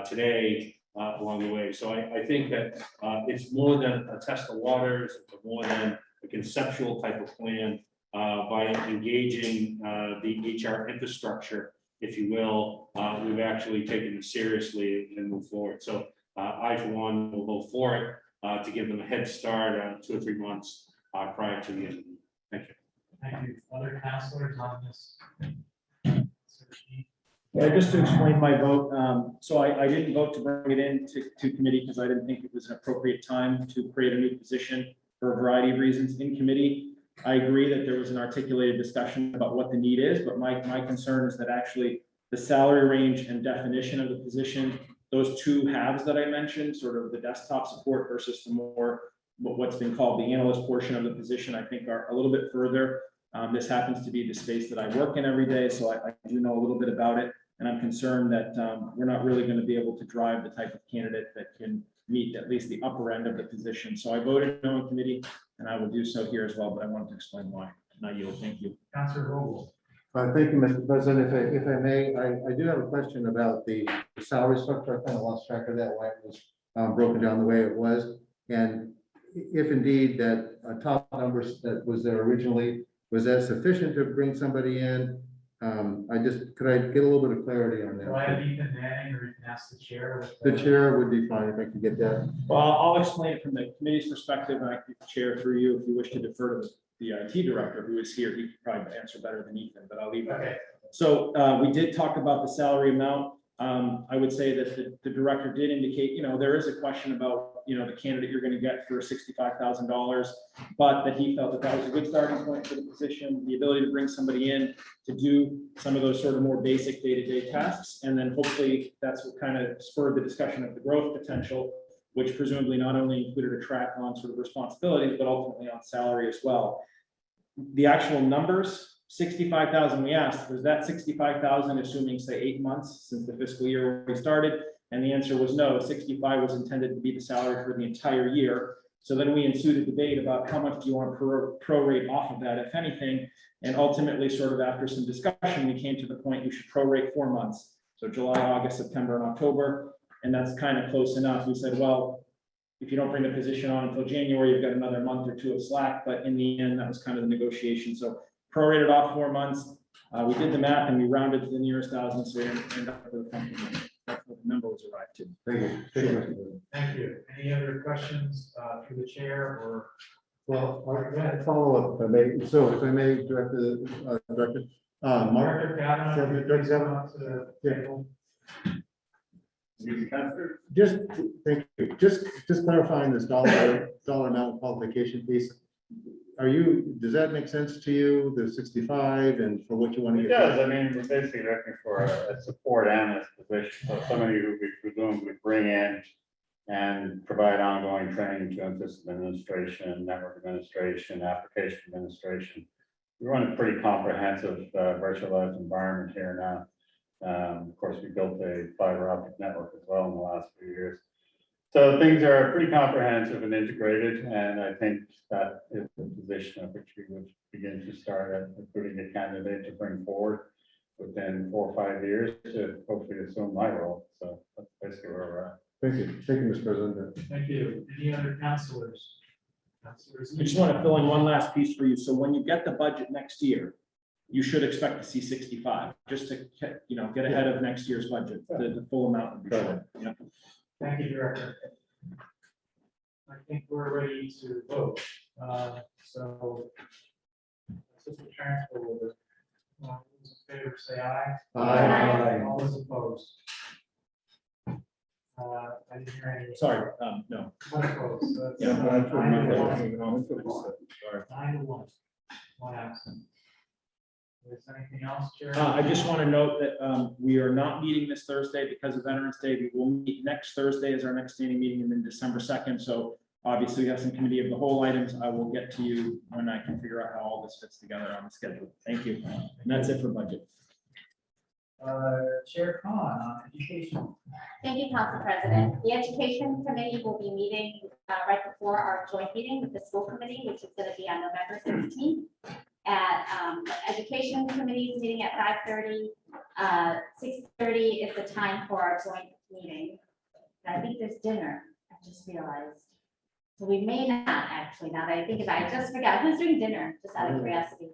today along the way. So I think that it's more than a test of waters, it's more than a conceptual type of plan by engaging the HR infrastructure, if you will. We've actually taken it seriously and moved forward. So I, for one, will vote for it to give them a head start on 2 or 3 months prior to the end of the year. Thank you. Thank you. Other councilors on this? Yeah, just to explain my vote. So I didn't vote to bring it in to committee because I didn't think it was an appropriate time to create a new position for a variety of reasons in committee. I agree that there was an articulated discussion about what the need is, but my concern is that actually the salary range and definition of the position, those two halves that I mentioned, sort of the desktop support versus the more what's been called the analyst portion of the position, I think are a little bit further. This happens to be the space that I work in every day, so I do know a little bit about it. And I'm concerned that we're not really going to be able to drive the type of candidate that can meet at least the upper end of the position. So I voted no in committee, and I will do so here as well, but I wanted to explain why. And I yield. Thank you. Councilor Vogel. Thank you, Mr. President. If I may, I do have a question about the salary structure. I kind of lost track of that, why it was broken down the way it was. And if indeed that top numbers that was there originally, was that sufficient to bring somebody in? Could I get a little bit of clarity on that? Do I have Ethan Manning, or you can ask the chair? The chair would be fine if I could get that. Well, I'll explain it from the committee's perspective, and I could chair through you if you wish to defer to the IT director who is here. He could probably answer better than Ethan, but I'll leave it. Okay. So we did talk about the salary amount. I would say that the director did indicate, there is a question about, the candidate you're going to get for $65,000, but that he felt that was a good starting point for the position, the ability to bring somebody in to do some of those sort of more basic day-to-day tasks. And then hopefully that's what kind of spurred the discussion of the growth potential, which presumably not only included a track on sort of responsibilities, but ultimately on salary as well. The actual numbers, 65,000 we asked, was that 65,000 assuming say 8 months since the fiscal year already started? And the answer was no, 65 was intended to be the salary for the entire year. So then we ensued a debate about how much do you want to prorate off of that, if anything. And ultimately, sort of after some discussion, we came to the point you should prorate 4 months. So July, August, September, and October. And that's kind of close enough. We said, well, if you don't bring the position on until January, you've got another month or two of slack. But in the end, that was kind of the negotiation. So prorated off 4 months. We did the math and we rounded to the nearest thousand. So we ended up with that's what the number was arrived to. Thank you. Thank you. Any other questions through the chair or? Well, I got a follow-up, if I may. So if I may, Director, Mark. Director Kavanaugh, Director Kavanaugh. Just, thank you, just clarifying this dollar amount qualification piece. Does that make sense to you, the 65 and for what you want to It get? does. I mean, we're basically looking for a support analyst position, so somebody who we presumably bring in and provide ongoing training to system administration, network administration, application administration. We run a pretty comprehensive virtualized environment here now. Of course, we built a fiber optic network as well in the last few years. So things are pretty comprehensive and integrated, and I think that is the position at which we would begin to start at recruiting a candidate to bring forward within 4 or 5 years to hopefully assume my role. So that's basically where we're at. Thank you, Mr. President. Thank you. Any other councilors? I just want to fill in one last piece for you. So when you get the budget next year, you should expect to see 65, just to, get ahead of next year's budget. The full amount would be short. Yeah. Thank you, Director. I think we're ready to vote. So this is the transfer order. All those in favor say aye. Aye. All those opposed? I didn't hear any. Sorry, no. One opposed. So it's, Yeah, nine to one. Sorry. 9-1. One absent. Is there anything else, Chair? I just want to note that we are not meeting this Thursday because of Veterans Day. We will meet next Thursday as our next standing meeting, and then December 2nd. So obviously we have some committee of the whole items. I will get to you when I can figure out how all this fits together on the schedule. Thank you. And that's it for budget. Chair Khan on education. Thank you, Council President. The Education Committee will be meeting right before our joint meeting with the school committee, which is going to be on November 16th. At the Education Committee meeting at 5:30. 6:30 is the time for our joint meeting. And I think there's dinner, I just realized. So we may not actually, now that I think about it, I just forgot, who's doing dinner, just out of curiosity?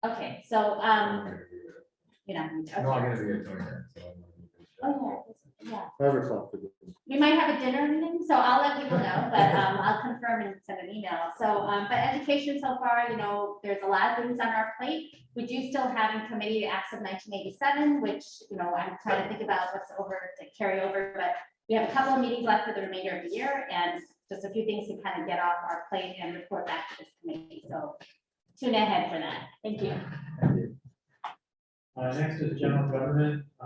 Okay, so, Oh, yeah. 5 o'clock. We might have a dinner meeting, so I'll let people know, but I'll confirm and send an email. So, but education so far, there's a lot of things on our plate. We do still have in committee acts of 1987, which, I'm trying to think about what's over to carry over, but we have a couple of meetings left for the remainder of the year and just a few things to kind of get off our plate and report back to this committee. So tune ahead for that. Thank you. Next is general government. I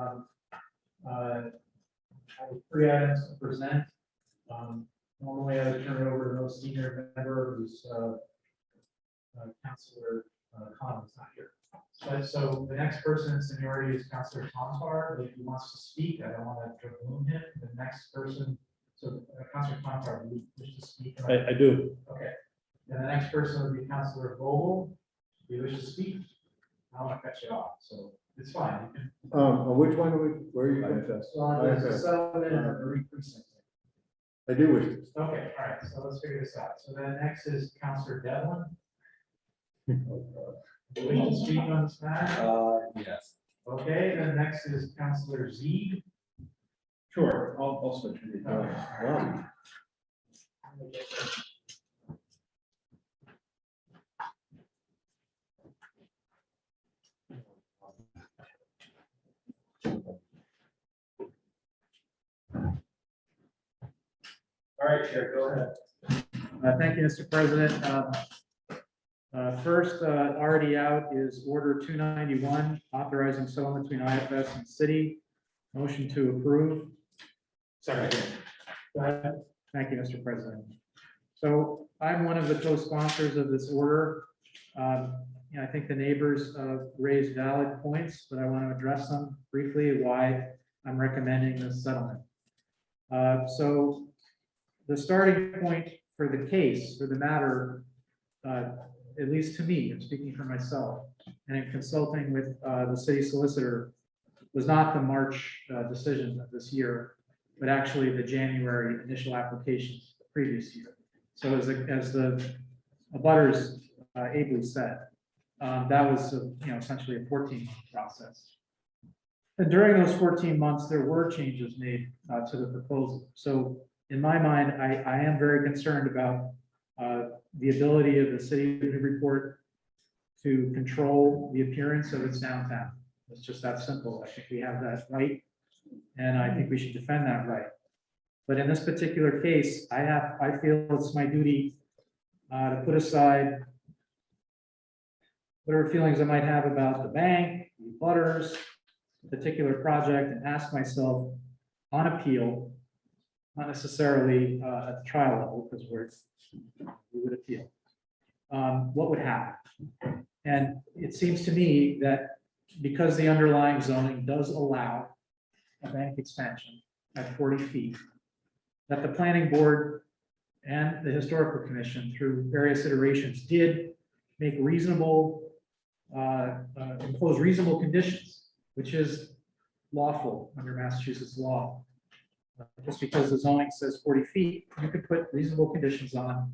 have 3 items to present. Normally I would turn it over to the most senior member who's Councilor Khan is not here. So the next person in seniority is Councilor Tomtar. If he wants to speak, I don't want to remove him. The next person, so Councilor Tomtar, do you wish to speak? I do. Okay. And the next person would be Councilor Vogel. Do you wish to speak? I don't want to cut you off, so it's fine. You can. Which one are we, where are you? So there's a settlement and a re-precinct. I do wish. Okay, all right, so let's figure this out. So then next is Councilor Devlin. Do you wish to speak on this matter? Yes. Okay, then next is Councilor Z. Sure, I'll switch. All right, Chair, go ahead. Thank you, Mr. President. First, already out is Order 291, authorizing settlement between IFS and city. Motion to approve. Second. Go ahead. Thank you, Mr. President. So I'm one of the co-sponsors of this order. I think the neighbors raised valid points, but I want to address them briefly, why I'm recommending this settlement. So the starting point for the case, for the matter, at least to me, I'm speaking for myself, and in consulting with the city solicitor, was not the March decision of this year, but actually the January initial applications the previous year. So as the abutters ably said, that was essentially a 14-month process. And during those 14 months, there were changes made to the proposal. So in my mind, I am very concerned about the ability of the city of Newburyport to control the appearance of its downtown. It's just that simple. I think we have that right And I think we should defend that right. But in this particular case, I feel it's my duty to put aside whatever feelings I might have about the bank, the butters, particular project, and ask myself on appeal, not necessarily at the trial level, because we would appeal, what would happen? And it seems to me that because the underlying zoning does allow a bank expansion at 40 feet, that the planning board and the historical commission, through various iterations, did make reasonable, impose reasonable conditions, which is lawful under Massachusetts law. Just because the zoning says 40 feet, you could put reasonable conditions on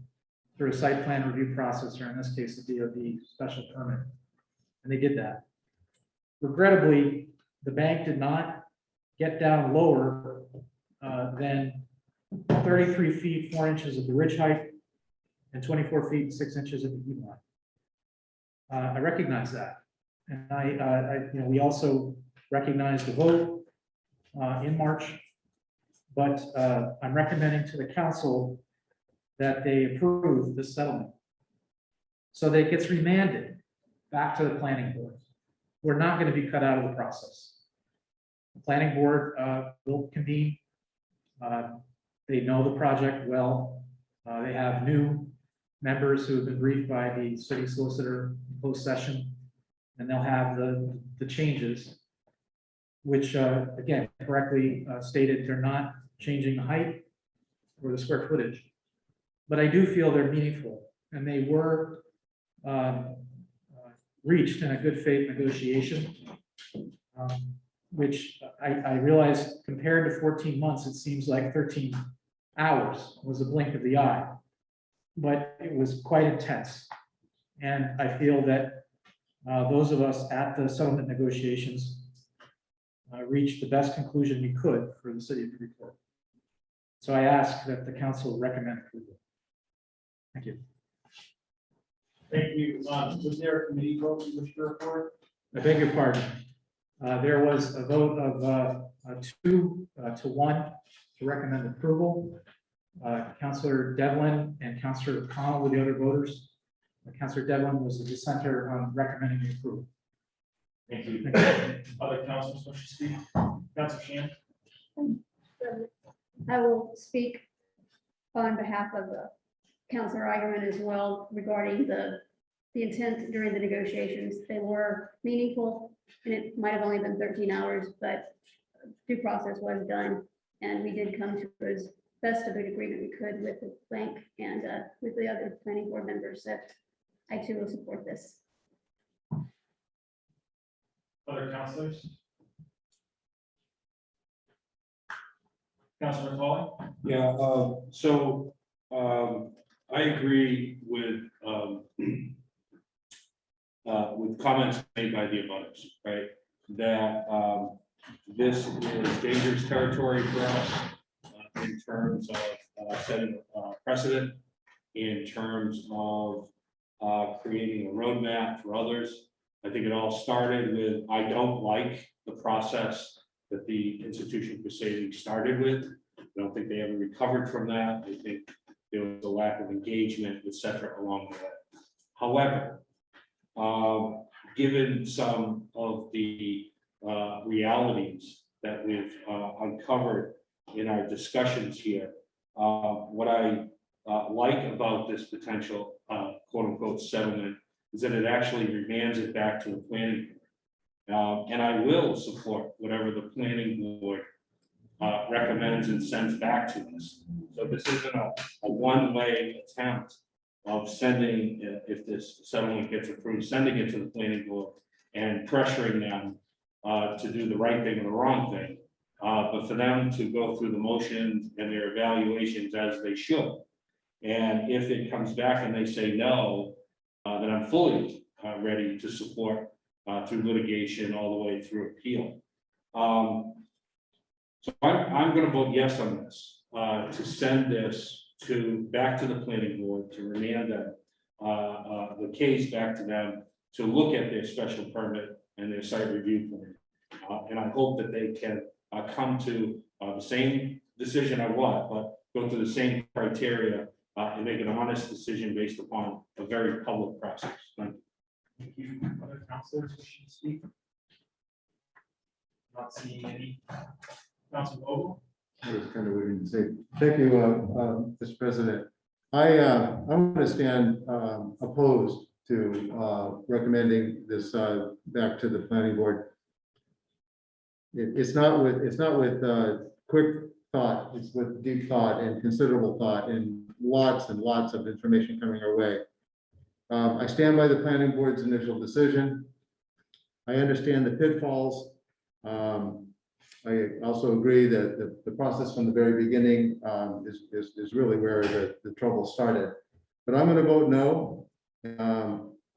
through a site plan review process, or in this case, the DOD special permit. And they did that. Regrettably, the bank did not get down lower than 33 feet, 4 inches of the ridge height and 24 feet, 6 inches of the heat line. I recognize that. And we also recognize the vote in March, but I'm recommending to the council that they approve this settlement so that it gets remanded back to the planning board. We're not going to be cut out of the process. The planning board will convene. They know the project well. They have new members who have been briefed by the city solicitor in closed session, and they'll have the changes, which again, correctly stated, they're not changing the height or the square footage, but I do feel they're meaningful, and they were reached in a good faith negotiation, which I realize compared to 14 months, it seems like 13 hours was a blink of the eye, but it was quite intense. And I feel that those of us at the settlement negotiations reached the best conclusion we could for the city of Newburyport. So I ask that the council recommend approval. Thank you. Thank you. Was there a committee vote you wish to report? I beg your pardon. There was a vote of 2 to 1 to recommend approval. Councillor Devlin and Councillor Connell were the other voters. Councillor Devlin was the dissenter on recommending the approval. Thank you. Other councilors wish to speak? Councilor Shan? I will speak on behalf of Councilor Eigenman as well regarding the intent during the negotiations. They were meaningful, and it might have only been 13 hours, but due process was done, and we did come to as best of an agreement we could with the bank and with the other planning board members. That I too will support this. Other councilors? Councilor Foley? Yeah, I agree with comments made by the abutters, right? That this is dangerous territory for us in terms of setting precedent, in terms of creating a roadmap for others. I think it all started with, I don't like the process that the institution proceedings started with. I don't think they ever recovered from that. I think there was a lack of engagement, et cetera, along the way. However, given some of the realities that we've uncovered in our discussions here, what I like about this potential quote unquote settlement is that it actually remands it back to the planning board. And I will support whatever the planning board recommends and sends back to us. So this isn't a one-way attempt of sending, if this settlement gets approved, sending it to the planning board and pressuring them to do the right thing or the wrong thing, but for them to go through the motions and their evaluations as they should. And if it comes back and they say no, then I'm fully ready to support through litigation all the way through appeal. So I'm going to vote yes on this, to send this back to the planning board, to remand the case back to them, to look at their special permit and their site review plan. And I hope that they can come to the same decision I want, but go through the same criteria and make an honest decision based upon a very public process. Thank you. Thank you. Other councilors wishing to speak? Not seeing any. Council Vogel? I was kind of waiting to say, thank you, Mr. President. I'm going to stand opposed to recommending this back to the planning board. It's not with quick thought, it's with deep thought and considerable thought and lots of information coming our way. I stand by the planning board's initial decision. I understand the pitfalls. I also agree that the process from the very beginning is really where the trouble started. But I'm going to vote no.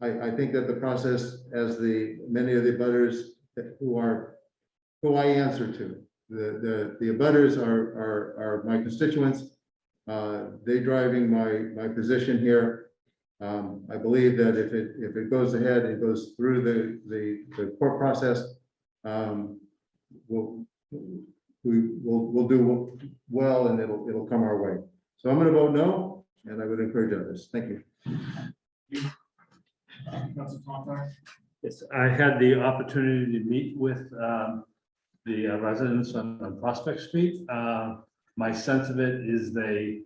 I think that the process, as many of the abutters who I answer to, the abutters are my constituents. They driving my position here. I believe that if it goes ahead, it goes through the court process. We'll do well, and it'll come our way. So I'm going to vote no, and I would encourage others. Thank you. Council Tontar? Yes, I had the opportunity to meet with the residents on Prospect Street. My sense of it is they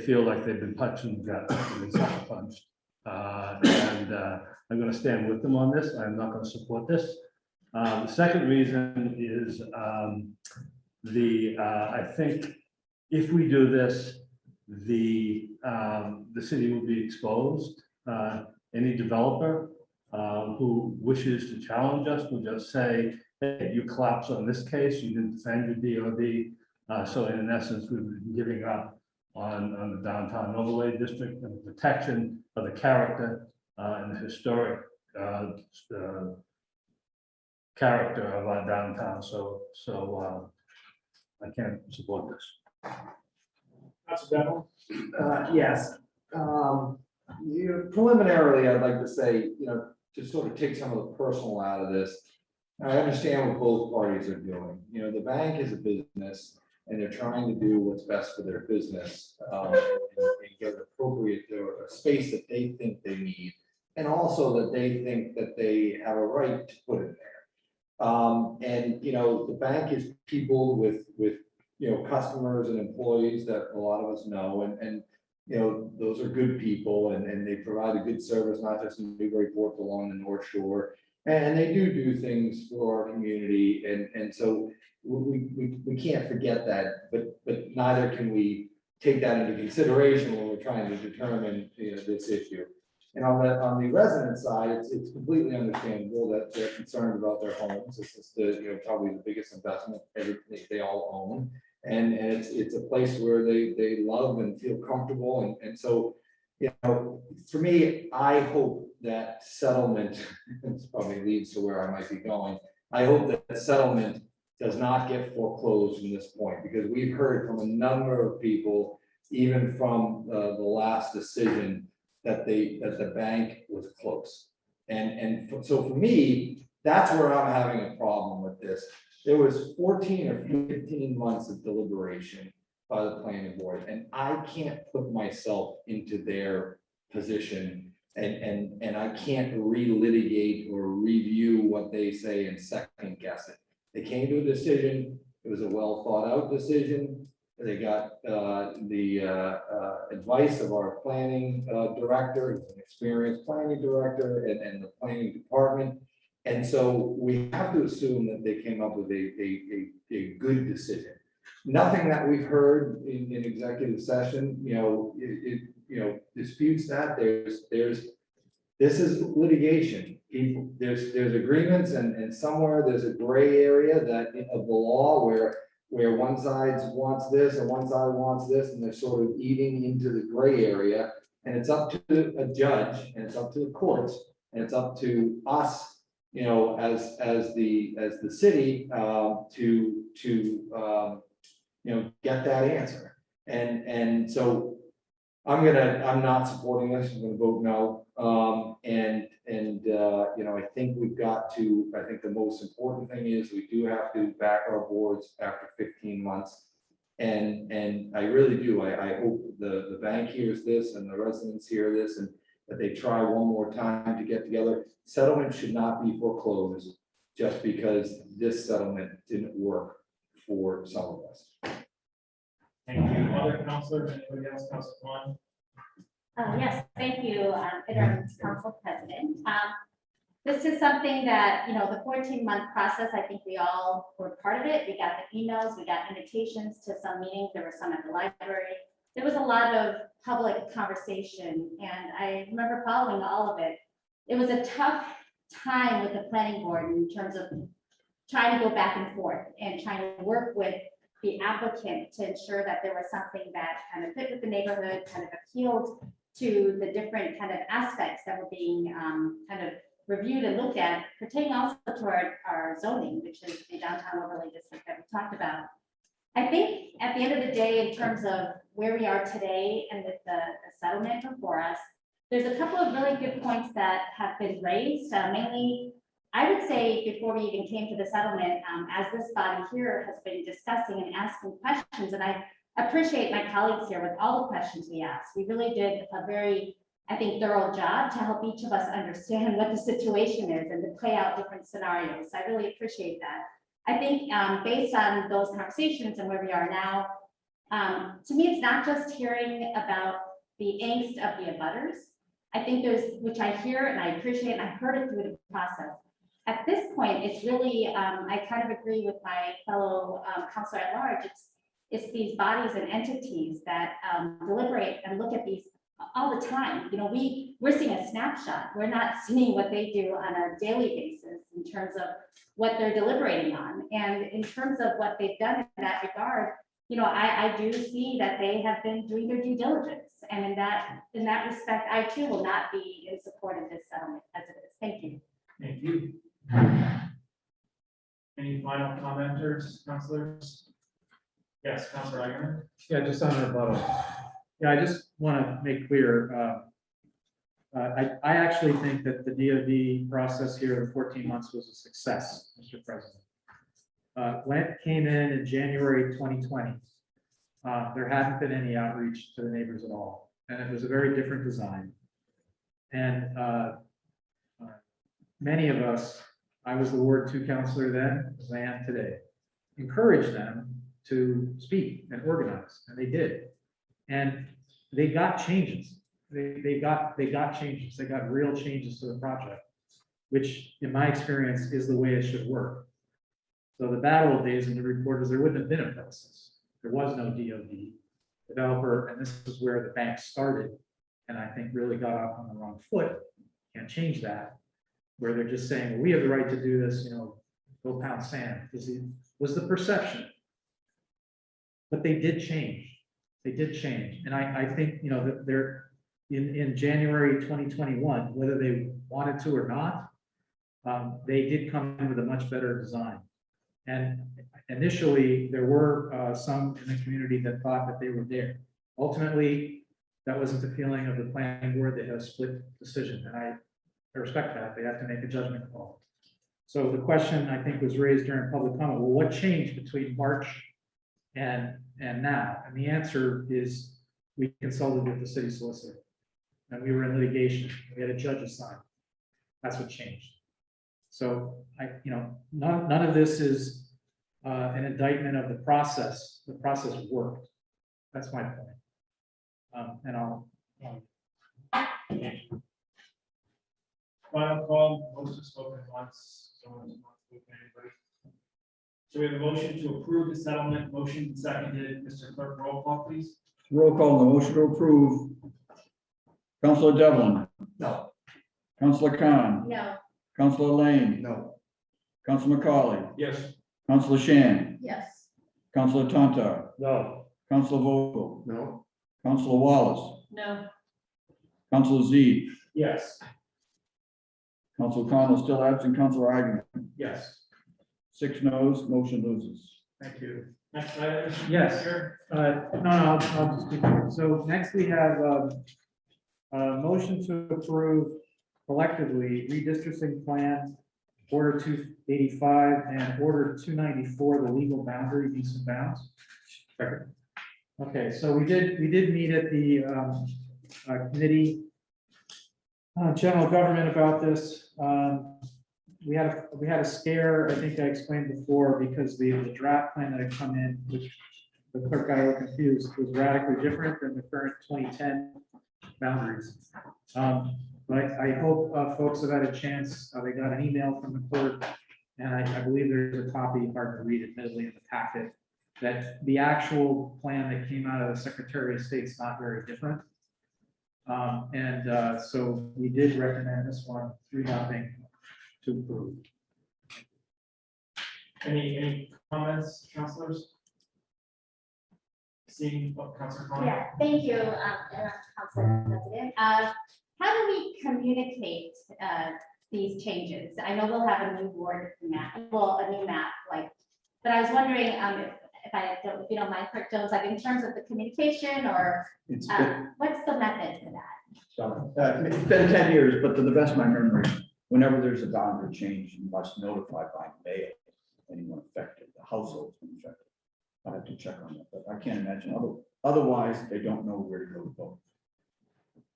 feel like they've been punched in the gut, they've been sucker punched. And I'm going to stand with them on this. I'm not going to support this. The second reason is I think if we do this, the city will be exposed. Any developer who wishes to challenge us will just say, hey, you collapsed on this case, you didn't defend your DOD. So in essence, we've been giving up on the downtown overlay district and the protection of the character and the historic character of our downtown. So I can't support this. Council Devil? Yes. Preliminarily, I'd like to say, to sort of take some of the personal out of this. I understand what both parties are doing. The bank is a business and they're trying to do what's best for their business and get appropriate space that they think they need, and also that they think that they have a right to put it there. And the bank is people with customers and employees that a lot of us know, and those are good people, and they provide a good service, not just in Newburyport, but along the North Shore. And they do things for our community, and so we can't forget that, but neither can we take that into consideration when we're trying to determine this issue. And on the resident side, it's completely understandable that they're concerned about their homes. This is probably the biggest investment they all own, and it's a place where they love and feel comfortable, and so. For me, I hope that settlement, this probably leads to where I might be going. I hope that the settlement does not get foreclosed from this point, because we've heard from a number of people, even from the last decision, that the bank was close. So for me, that's where I'm having a problem with this. There was 14 or 15 months of deliberation by the planning board, and I can't put myself into their position, and I can't relitigate or review what they say and second guess it. They came to a decision. It was a well thought out decision. They got the advice of our planning director, an experienced planning director, and the planning department. And so we have to assume that they came up with a good decision. Nothing that we've heard in executive session, disputes that. This is litigation. There's agreements, and somewhere there's a gray area of the law where one side wants this and one side wants this, and they're sort of eating into the gray area. And it's up to a judge, and it's up to the courts, and it's up to us, as the city, to get that answer. And so I'm not supporting this. I'm gonna vote no. I think we've got to, I think the most important thing is we do have to back our boards after 15 months. And I really do. I hope the bank hears this and the residents hear this and that they try one more time to get together. Settlement should not be foreclosed just because this settlement didn't work for some of us. Thank you. Other counselors, anybody else, Council One? Yes, thank you, interim council president. This is something that, the 14-month process, I think we all were part of it. We got the emails, we got invitations to some meetings. There were some at the library. There was a lot of public conversation, and I remember following all of it. It was a tough time with the planning board in terms of trying to go back and forth and trying to work with the applicant to ensure that there was something that kind of fit with the neighborhood, kind of appealed to the different kind of aspects that were being kind of reviewed and looked at, pertaining also to our zoning, which is the downtown overlay district that we talked about. I think at the end of the day, in terms of where we are today and with the settlement before us, there's a couple of really good points that have been raised, mainly I would say before we even came to the settlement, as this body here has been discussing and asking questions, and I appreciate my colleagues here with all the questions we asked. We really did a very, I think, thorough job to help each of us understand what the situation is and to play out different scenarios. So I really appreciate that. I think based on those conversations and where we are now, to me, it's not just hearing about the angst of the abutters. I think there's, which I hear and I appreciate, and I heard it through the process. At this point, it's really, I kind of agree with my fellow counselor at large. It's these bodies and entities that deliberate and look at these all the time. We're seeing a snapshot. We're not seeing what they do on a daily basis in terms of what they're deliberating on. And in terms of what they've done in that regard, I do see that they have been doing their due diligence. And in that respect, I too will not be in support of this settlement as it is. Thank you. Thank you. Any final commenters, counselors? Yes, Councilor Eigenman. Yeah, just on rebuttal. Yeah, I just want to make clear, I actually think that the DoD process here, the 14 months, was a success, Mr. President. When it came in January 2020, there hadn't been any outreach to the neighbors at all, and it was a very different design. And many of us, I was the Ward 2 counselor then, as I am today, encouraged them to speak and organize, and they did. And they got changes. They got changes. They got real changes to the project, which in my experience is the way it should work. So the bad old days in the report is there wouldn't have been a process. There was no DoD developer, and this is where the bank started, and I think really got off on the wrong foot. Can't change that, where they're just saying, well, we have the right to do this, go pound sand, was the perception. But they did change. They did change. And I think, that they're in January 2021, whether they wanted to or not, they did come in with a much better design. And initially, there were some in the community that thought that they were there. Ultimately, that wasn't the feeling of the planning board. They had a split decision, and I respect that. They have to make a judgment call. So the question, I think, was raised during public comment, well, what changed between March and now? And the answer is we consulted with the city solicitor, and we were in litigation. We had a judge assigned. That's what changed. So none of this is an indictment of the process. The process worked. That's my point. And I'll. Final call, most have spoken once, so anybody. So we have a motion to approve the settlement, motion seconded. Mr. Clerk, roll call, please. Roll call on the motion to approve. Councilor Devlin. No. Councilor Khan. No. Councilor Lane. No. Councilor McCauley. Yes. Councilor Shan. Yes. Councilor Tontar. No. Councilor Vogel. No. Councilor Wallace. No. Councilor Z. Yes. Councilor Connell still absent. Councilor Eigenman. Yes. 6 noes, motion loses. Thank you. Next item. Yes. No, I'll just keep it. So next we have a motion to approve collectively redistricting plan, order 285 and order 294, the legal boundary use and bounds. Okay, so we did meet at the committee general government about this. We had a scare, I think I explained before, because the draft plan that had come in, which the clerk got a little confused, was radically different than the current 2010 boundaries. But I hope folks have had a chance, they got an email from the clerk, and I believe there's a copy, hard to read admittedly, in the packet, that the actual plan that came out of the Secretary of State's not very different. So we did recommend this one 3-0 to approve. Any comments, councilors? Seeing what Councilor Klein? Yeah, thank you, Council President. How do we communicate these changes? I know we'll have a new board map, well, a new map, like, but I was wondering if you don't mind, Clerk Jones, like in terms of the communication or It's been, what's the method for that? it's been 10 years, but to the best of my memory, whenever there's a boundary change, you must notify by mail anyone affected, the household affected. I have to check on that, but I can't imagine otherwise they don't know where to go to vote.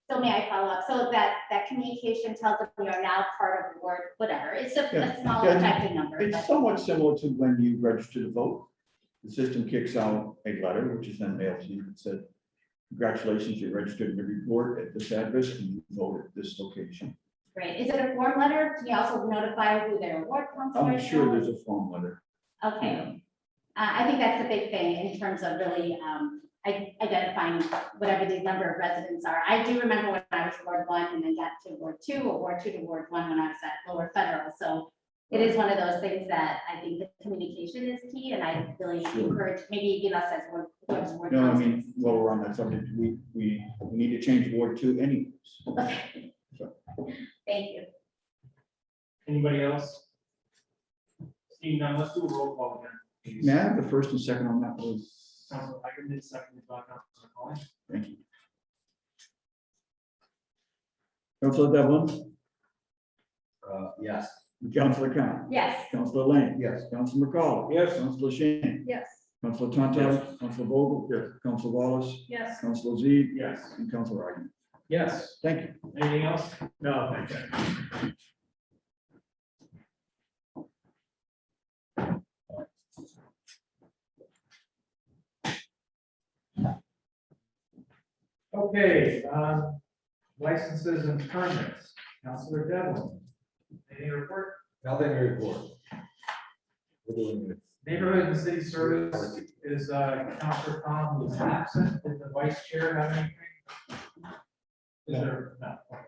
So may I follow up? So that communication tells them we are now part of the board, whatever. It's a small effective number. It's somewhat similar to when you register to vote. The system kicks out a letter, which is then mailed to you and said, congratulations, you registered in the report at this address and you vote at this location. Great. Is it a form letter? Can you also notify who their award counselors? I'm sure there's a form letter. Okay. Yeah. I think that's the big thing in terms of really identifying whatever the number of residents are. I do remember when I was Ward 1 and then got to Ward 2, or Ward 2 to Ward 1 when I was at Lower Federal. So it is one of those things that I think the communication is key, and I really encourage maybe even us as Ward No, I council. mean, while we're on that subject, we need to change Ward 2 anyways. Okay. So. Thank you. Anybody else? Steve, now let's do a roll call again. Please. May I have the first and second on that, please? Councilor Heigerman, seconded by Councilor Klein. Thank you. Councilor Devlin? Yes. Councilor Khan? Yes. Councilor Lane? Yes. Councilor McCauley? Yes. Councilor Shan? Yes. Councilor Tonto? Councilor Vogel? Yes. Councilor Wallace? Yes. Councilor Z? Yes. And Councilor Argument. Yes. Thank you. Anything else? No, thank you. Okay, licenses and permits. Councilor Devlin. Any report? Nothing to report. We're doing it. Neighborhood and city service is Councilor Khan, who is absent. Did the vice chair have anything? Is there? No. Okay.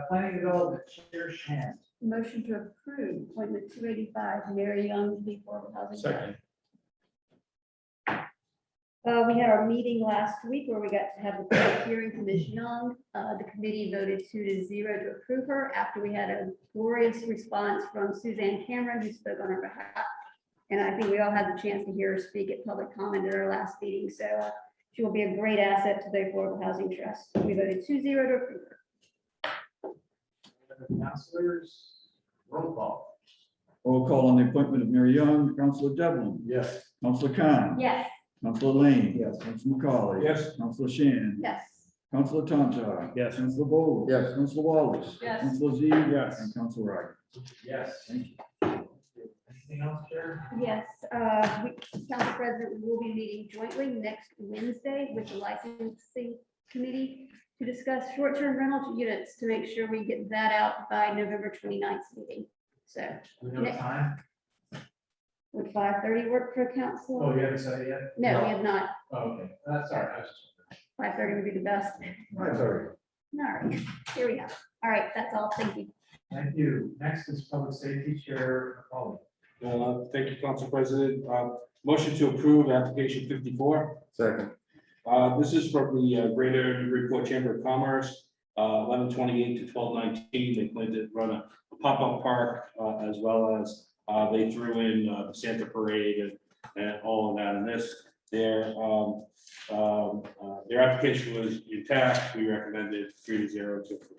Planning development, Chair Shan. Motion to approve appointment 285, Mary Young, the Affordable Housing. Second. We had our meeting last week where we got to have the public hearing from Ms. Young. The committee voted 2-0 to approve her after we had a glorious response from Suzanne Cameron, who spoke on her behalf. And I think we all had the chance to hear her speak at public comment at our last meeting. So she will be a great asset to the Affordable Housing Trust. We voted 2-0 to approve her. Councilors, roll call. Roll call on the appointment of Mary Young. Councilor Devlin? Yes. Councilor Khan? Yes. Councilor Lane? Yes. Councilor McCauley? Yes. Councilor Shan? Yes. Councilor Tonto? Yes. Councilor Vogel? Yes. Councilor Wallace? Yes. Councilor Z? Yes. And Councilor Ryder. Yes. Thank you. Anything else, Chair? Yes, Council President, we will be meeting jointly next Wednesday with the licensing committee to discuss short-term rental units to make sure we get that out by November 29th meeting. So We know the time? would 5:30 work for council? Oh, you haven't said it yet? No, we have not. Oh, okay, that's all right. 5:30 would be the best. That's all right. All right, here we go. All right, that's all. Thank you. Thank you. Next is Public Safety Chair McCauley. Thank you, Council President. Motion to approve application 54. Second. This is from the Greater Newburyport Chamber of Commerce, 11/28 to 12/19. They plan to run a pop-up park as well as They threw in the Santa Parade and all of that in this. Their application was intact. We recommended 3-0 to approve.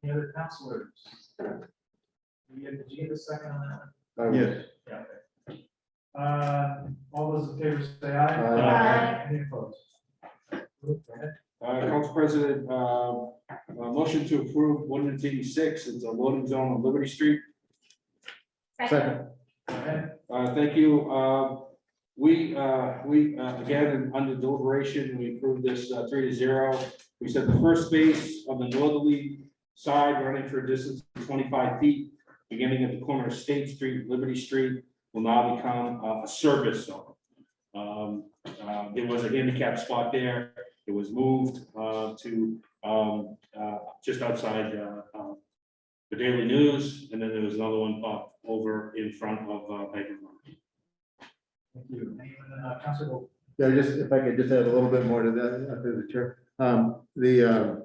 Any other counselors? Did you get a second on that? Yes. Yeah. Okay. All those in favor say aye. Aye. Any opposed? Go ahead. Council President, motion to approve ordinance 86. It's a loading zone on Liberty Street. Second. Go ahead. Thank you. We again, under deliberation, we approved this 3-0. We said the first space on the northerly side running for a distance of 25 feet, beginning at the corner of State Street, Liberty Street, will now become a service zone. There was a handicap spot there. It was moved to just outside the Daily News, and then there was another one popped over in front of Piper. Thank you. Anyone, Councilor? Yeah, just if I could just add a little bit more to that, through the chair. The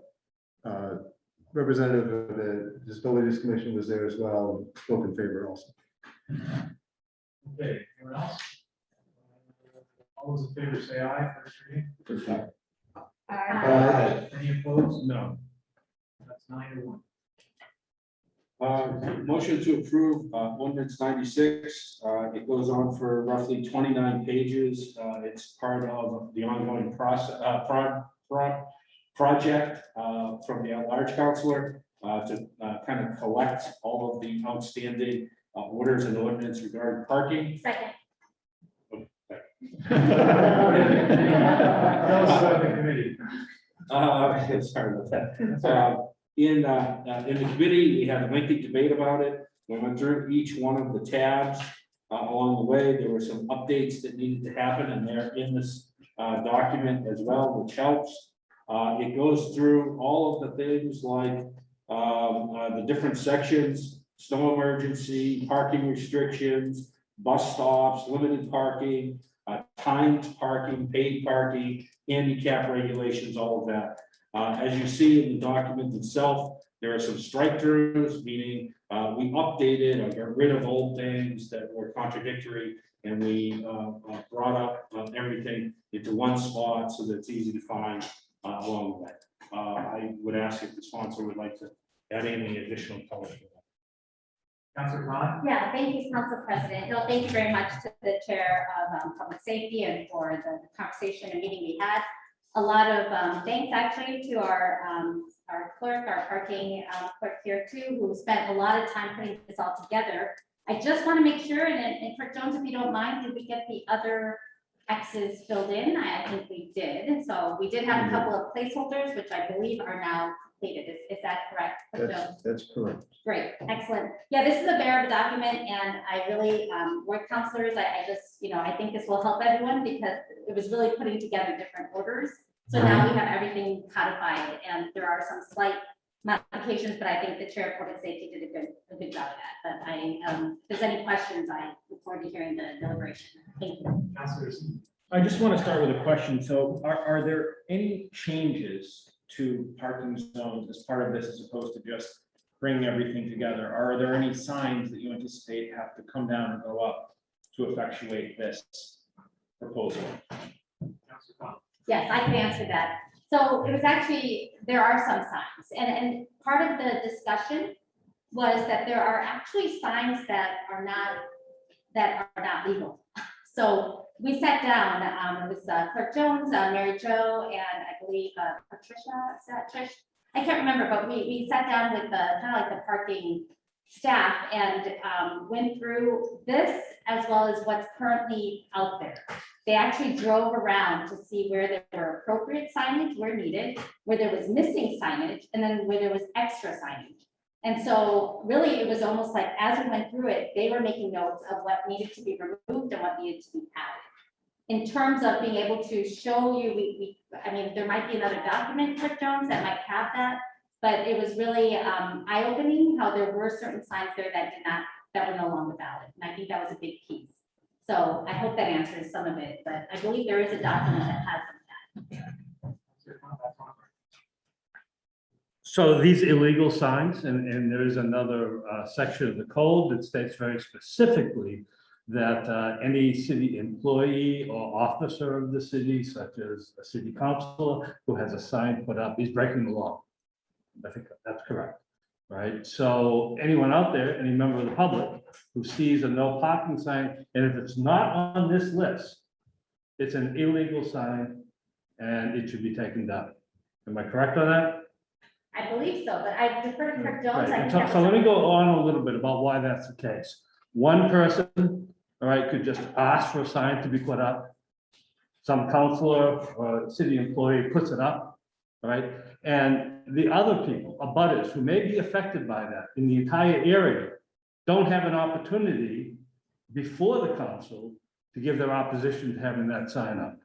representative of the Disabilities Commission was there as well, and spoke in favor also. Okay, anyone else? All those in favor say aye. First reading. Aye. Any opposed? No. That's 9-1. Motion to approve ordinance 96. It goes on for roughly 29 pages. It's part of the ongoing process, project from the at-large counselor to kind of collect all of the outstanding orders and ordinance regarding parking. Second. Tell us about the committee. Sorry about that. In the committee, we had a lengthy debate about it. We went through each one of the tabs along the way. There were some updates that needed to happen, and they're in this document as well, which helps. It goes through all of the things like the different sections, snow emergency, parking restrictions, bus stops, limited parking, timed parking, paid parking, handicap regulations, all of that. As you see in the document itself, there are some strike throughs, meaning we updated or got rid of old things that were contradictory, and we brought up everything into one spot so that it's easy to find along the way. I would ask if the sponsor would like to add any additional color to that. Councilor Khan? Yeah, thank you, Council President. No, thank you very much to the Chair of Public Safety and for the conversation and meeting we had. A lot of thanks actually to our clerk, our parking clerk here too, who spent a lot of time putting this all together. I just want to make sure, and Clerk Jones, if you don't mind, did we get the other X's filled in? I think we did. So we did have a couple of placeholders, which I believe are now completed. Is that correct? Clerk Jones? That's correct. Great, excellent. Yeah, this is a bear of a document, and I really, work counselors, I just, I think this will help everyone because it was really putting together different orders. So now we have everything codified, and there are some slight modifications, but I think the Chair of Public Safety did a good job of that. But if there's any questions, I look forward to hearing the deliberation. Thank you. Councilors? I just want to start with a question. So are there any changes to parking zones as part of this as opposed to just bringing everything together? Are there any signs that you anticipate have to come down and go up to effectuate this proposal? Councilor Khan? Yes, I can answer that. So it was actually, there are some signs, and part of the discussion was that there are actually signs that are not legal. So we sat down, it was Clerk Jones, Mary Jo, and I believe Patricia, is that Trish? I can't remember, but we sat down with the kind of like the parking staff and went through this as well as what's currently out there. They actually drove around to see where there were appropriate signage where needed, where there was missing signage, and then where there was extra signage. And so really it was almost like as we went through it, they were making notes of what needed to be removed and what needed to be added. In terms of being able to show you, I mean, there might be another document, Clerk Jones, that might have that, but it was really eye-opening how there were certain signs there that were no longer valid. And I think that was a big piece. So I hope that answers some of it, but I believe there is a document that has some of that. So these illegal signs, and there is another section of the code that states very specifically that any city employee or officer of the city, such as a city councilor who has a sign put up, is breaking the law. I think that's correct, right? So anyone out there, any member of the public who sees a no parking sign, and if it's not on this list, it's an illegal sign and it should be taken down. Am I correct on that? I believe so, but I defer to Clerk Jones. Right. So let me go on a little bit about why that's the case. One person, all right, could just ask for a sign to be put up. Some counselor or city employee puts it up, all right? And the other people, abutters who may be affected by that in the entire area, don't have an opportunity before the council to give their opposition to having that sign up.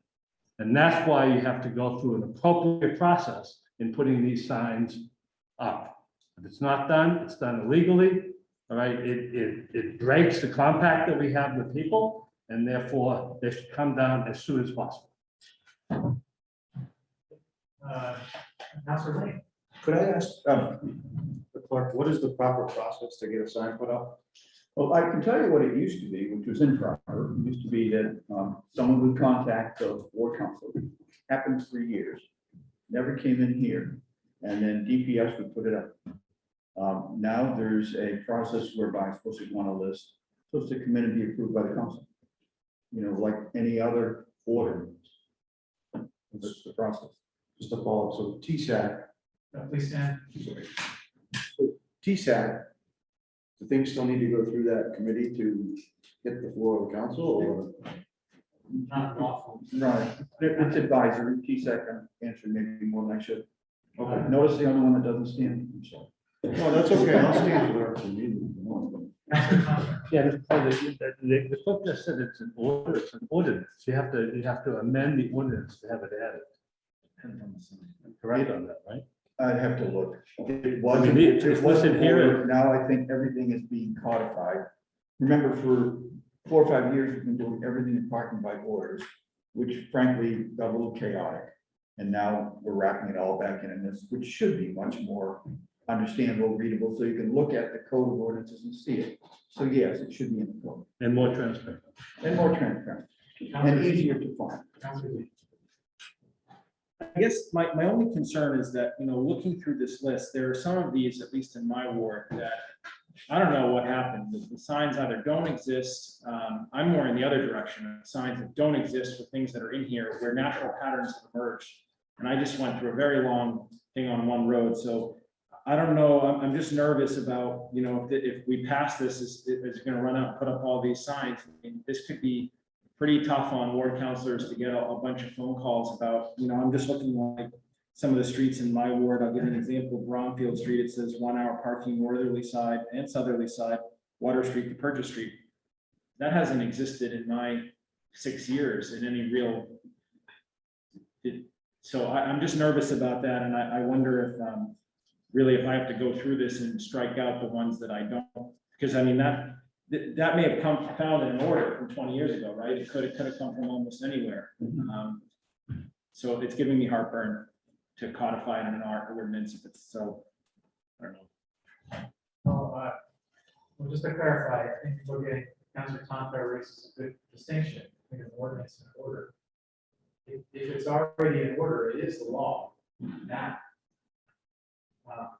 And that's why you have to go through an appropriate process in putting these signs up. If it's not done, it's done illegally, all right? It breaks the compact that we have with people, and therefore they should come down as soon as possible. Councilor Lane. Could I ask the clerk, what is the proper process to get a sign put up? Well, I can tell you what it used to be, which was improper. It used to be that someone would contact the ward council. Happened for years, never came in here, and then DPS would put it up. Now there's a process whereby it's supposed to go on a list, supposed to come in and be approved by the council. You know, like any other order. That's the process. Just a follow up. So TSAC. Please stand. TSAC, do things still need to go through that committee to hit the floor of the council or? Not lawful. Right, it's advisory. TSAC can answer maybe more than I should. Okay, notice the only one that doesn't stand. No, that's okay. I'll stand for the rest of the meeting. Yeah, the clerk just said it's an order, it's an ordinance. You have to amend the ordinance to have it added. Correct on that, right? I'd have to look. It wasn't- it's listed here. Now I think everything is being codified. Remember, for 4 or 5 years, we've been doing everything in parking by orders, which frankly got a little chaotic. And now we're wrapping it all back in this, which should be much more understandable, readable, so you can look at the code of ordinances and see it. So yes, it should be in the code. And more transparent. And more transparent, and easier to find. I guess my only concern is that, you know, looking through this list, there are some of these, at least in my ward, that I don't know what happened. The signs either don't exist. I'm more in the other direction, signs that don't exist for things that are in here where natural patterns have emerged. And I just went through a very long thing on one road. So I don't know. I'm just nervous about, you know, if we pass this, is going to run out and put up all these signs. I mean, this could be pretty tough on ward counselors to get a bunch of phone calls about, you know, I'm just looking like some of the streets in my ward. I'll give you an example. Bromfield Street, it says 1 hour parking northerly side and southerly side, Water Street to Purchase Street. That hasn't existed in my 6 years in any real. So I'm just nervous about that. And I wonder if really if I have to go through this and strike out the ones that I don't, because I mean, that may have come found in an order from 20 years ago, right? It could have come from almost anywhere. So it's giving me heartburn to codify it in our ordinance if it's so, I don't know. Well, just to clarify, I think we're getting, Councilor Tonto raises a good distinction between an ordinance and an order. If it's already in order, it is the law. Now,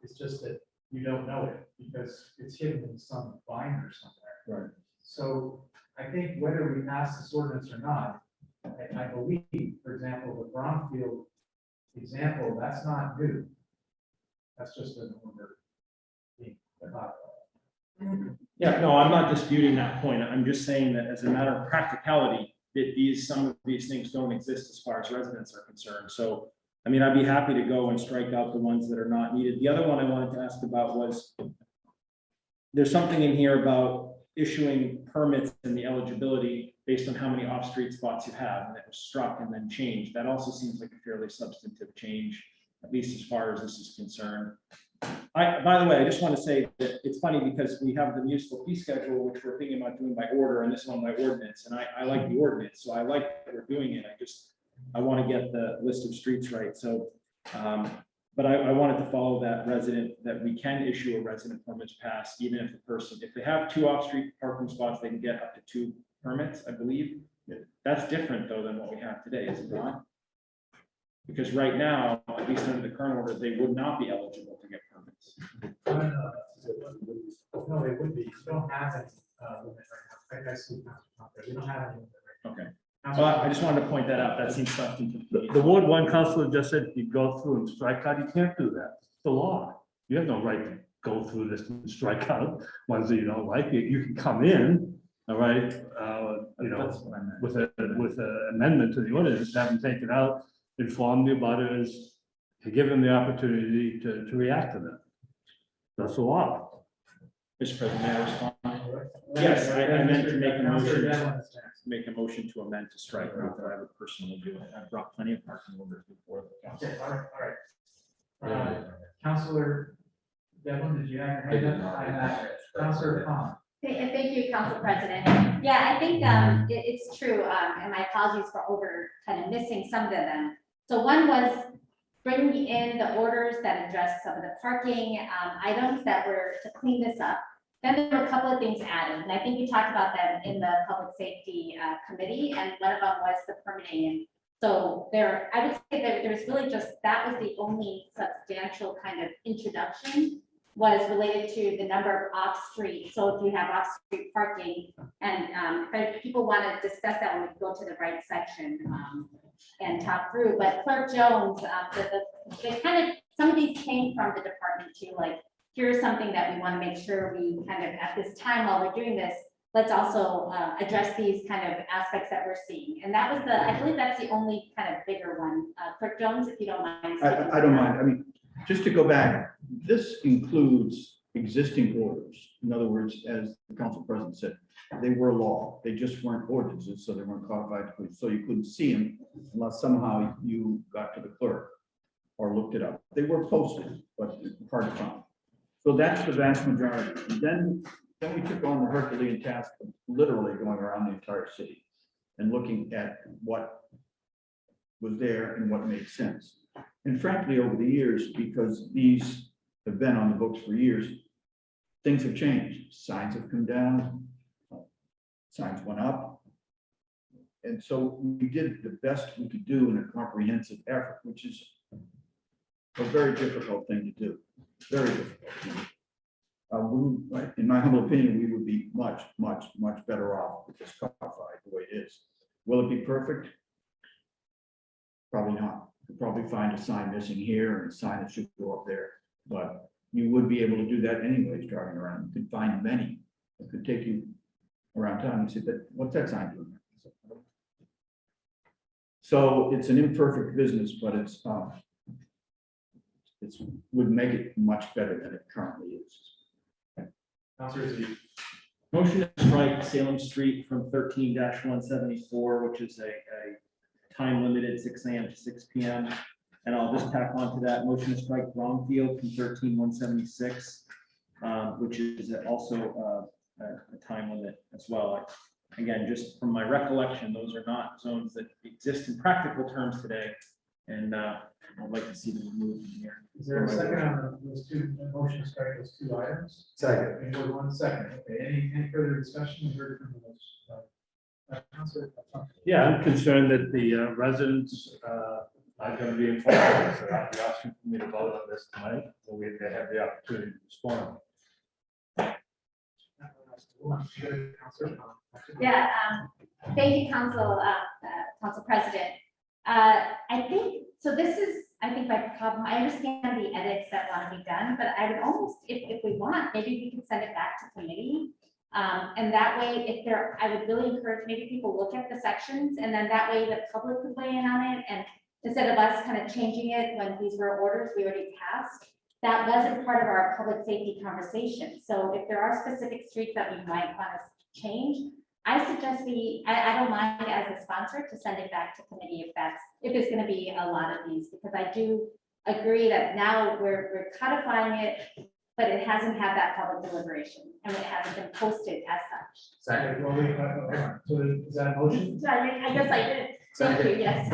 it's just that you don't know it because it's hidden in some binder somewhere. Right. So I think whether we pass this ordinance or not, I believe, for example, the Bromfield example, that's not new. That's just an order. Yeah, no, I'm not disputing that point. I'm just saying that as a matter of practicality, that some of these things don't exist as far as residents are concerned. So, I mean, I'd be happy to go and strike out the ones that are not needed. The other one I wanted to ask about was, there's something in here about issuing permits and the eligibility based on how many off-street spots you have, and it was struck and then changed. That also seems like a fairly substantive change, at least as far as this is concerned. By the way, I just want to say that it's funny because we have the municipal fee schedule, which we're thinking about doing by order, and this one by ordinance. And I like the ordinance, so I like that we're doing it. I want to get the list of streets right. So But I wanted to follow that that we can issue a resident permits pass, even if the person, if they have 2 off-street parking spots, they can get up to 2 permits, I believe. That's different though than what we have today, is it not? Because right now, at least under the current order, they would not be eligible to get permits. No, they would be. You don't have any limit right now. I see. You don't have any limit right Okay. Well, I just wanted to point that out. That seems something to. The Ward 1 councilor just said you go through and strike out. You can't do that. It's the law. You have no right to go through this and strike out ones that you don't like. You can come in, all right, you know, with an amendment to the ordinance, have them taken out, inform the abutters, to give them the opportunity to react to them. That's the law. Mr. President, may I respond? Yes, I meant to make a motion to amend to strike, not that I would personally do it. I've brought plenty of parking orders before the council. Okay, all right. Councilor Devlin, did you have your hand up? I have Councilor Khan. Thank you, Council President. Yeah, I think it's true, and my apologies for kind of missing some of them. So one was bringing in the orders that address some of the parking items that were to clean this up. Then there were a couple of things added, and I think we talked about that in the Public Safety Committee, and one of them was the permitting. And so I would say that there's really that was the only substantial kind of introduction, was related to the number of off-street. So if you have off-street parking, and if people want to discuss that when we go to the right section and talk through, but Clerk Jones, they kind of, some of these came from the department too, like, here's something that we want to make sure we kind of, at this time while we're doing this, let's also address these kind of aspects that we're seeing. And that was I believe that's the only kind of bigger one. Clerk Jones, if you don't mind. I don't mind. I mean, just to go back, this includes existing orders. In other words, as the council president said, they were law. They just weren't ordinances, so they weren't codified. So you couldn't see them unless somehow you got to the clerk or looked it up. They were posted, but hard to find. So that's the vast majority. And then we took on the Herculean task of literally going around the entire city and looking at what was there and what made sense. And frankly, over the years, because these have been on the books for years, things have changed. Signs have come down, signs went up. And so we did the best we could do in a comprehensive effort, which is a very difficult thing to do. Very difficult. In my humble opinion, we would be much, much, much better off with this codified the way it is. Will it be perfect? Probably not. You'll probably find a sign missing here and a sign that should go up there, but you would be able to do that anyways driving around. You could find many that could take you around town and say, what's that sign doing? So it's an imperfect business, but it would make it much better than it currently is. Motion to strike Salem Street from 13-174, which is a time limited 6 a.m. to 6 p.m. And I'll just tack on to that motion to strike Bromfield from 13-176, which is also a time limit as well. Again, just from my recollection, those are not zones that exist in practical terms today. And I'd like to see them removed from here. Is there a second on those two motions, strike those two items? Second. And 1 second. Okay, any further discussion? We heard from those. Councilor. Yeah, I'm concerned that the residents are going to be informed. So I'll be asking for me to vote on this tonight, so they have the opportunity to respond. Yeah, thank you, Council President. I think, so this is, I think my problem, I understand the edits that want to be done, but I would almost, if we want, maybe we can send it back to committee. And that way, I would really encourage maybe people look at the sections, and then that way the public could weigh in on it. And instead of us kind of changing it when these were orders we already passed, that wasn't part of our public safety conversation. So if there are specific streets that we might want to change, I suggest I don't mind as a sponsor to send it back to committee if there's going to be a lot of these, because I do agree that now we're codifying it, but it hasn't had that public deliberation and it hasn't been posted as such. Second. So is that a motion? I guess I did. Thank you, yes.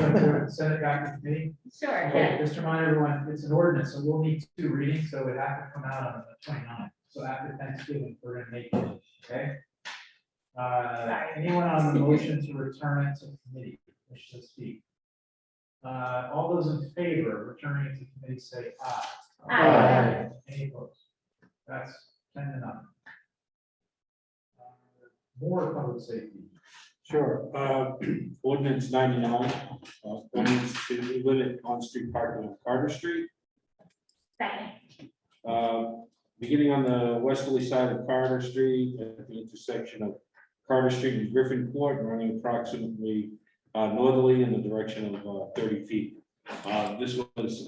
Send it back to committee. Sure, Okay, yeah. just to remind everyone, it's an ordinance, so we'll need 2 readings, so it have to come out on the 29th. So after Thanksgiving, we're gonna make it, okay? Anyone on the motion to return it to committee, wish to speak? All those in favor of returning it to committee, say aye. Aye. Any opposed? That's 10-0. More public safety. Sure. Ordinance 99, ordinance to limit on-street parking on Carter Street. Second. Beginning on the westerly side of Carter Street at the intersection of Carter Street and Griffinport, running approximately northerly in the direction of 30 feet. This was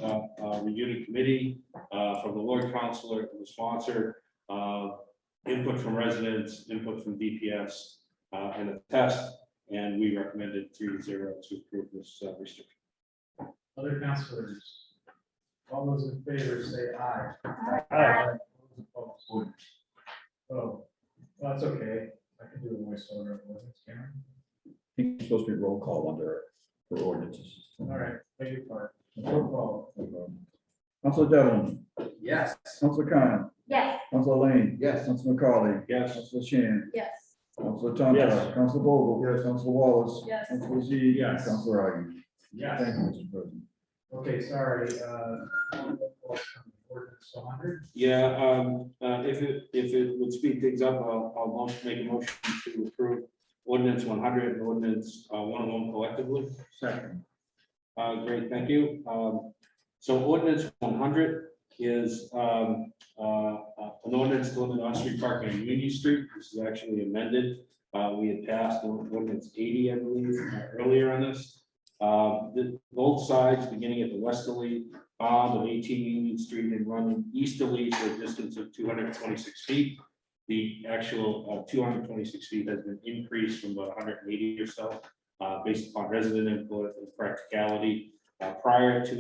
reviewed in committee from the Lord Counselor, the sponsor, input from residents, input from DPS, and a test, and we recommended 3-0 to approve this restriction. Other councilors? All those in favor say aye. Aye. Those opposed? Oh, that's okay. I can do a voice over. Karen. I think it's supposed to be roll call under for ordinances. All right, take your part. Roll call. Councilor Devlin. Yes. Councilor Khan. Yes. Councilor Lane. Yes. Councilor McCauley. Yes. Councilor Shan. Yes. Councilor Tonto. Yes. Councilor Vogel. Yes. Councilor Wallace. Yes. Councilor Z. Yes. Councilor Ivan. Yes. Thank you, Mr. President. Okay, sorry. Ordinance 100. Yeah, if it would speed things up, I'll make a motion to approve ordinance 100 and ordinance 101 collectively. Second. Great, thank you. So ordinance 100 is an ordinance to limit on-street parking on Union Street. This is actually amended. We had passed ordinance 80, I believe, earlier on this. Both sides, beginning at the westerly bound of 18 Union Street and running easterly for a distance of 226 feet. The actual 226 feet has been increased from about 180 or so, based upon resident input and practicality. Prior to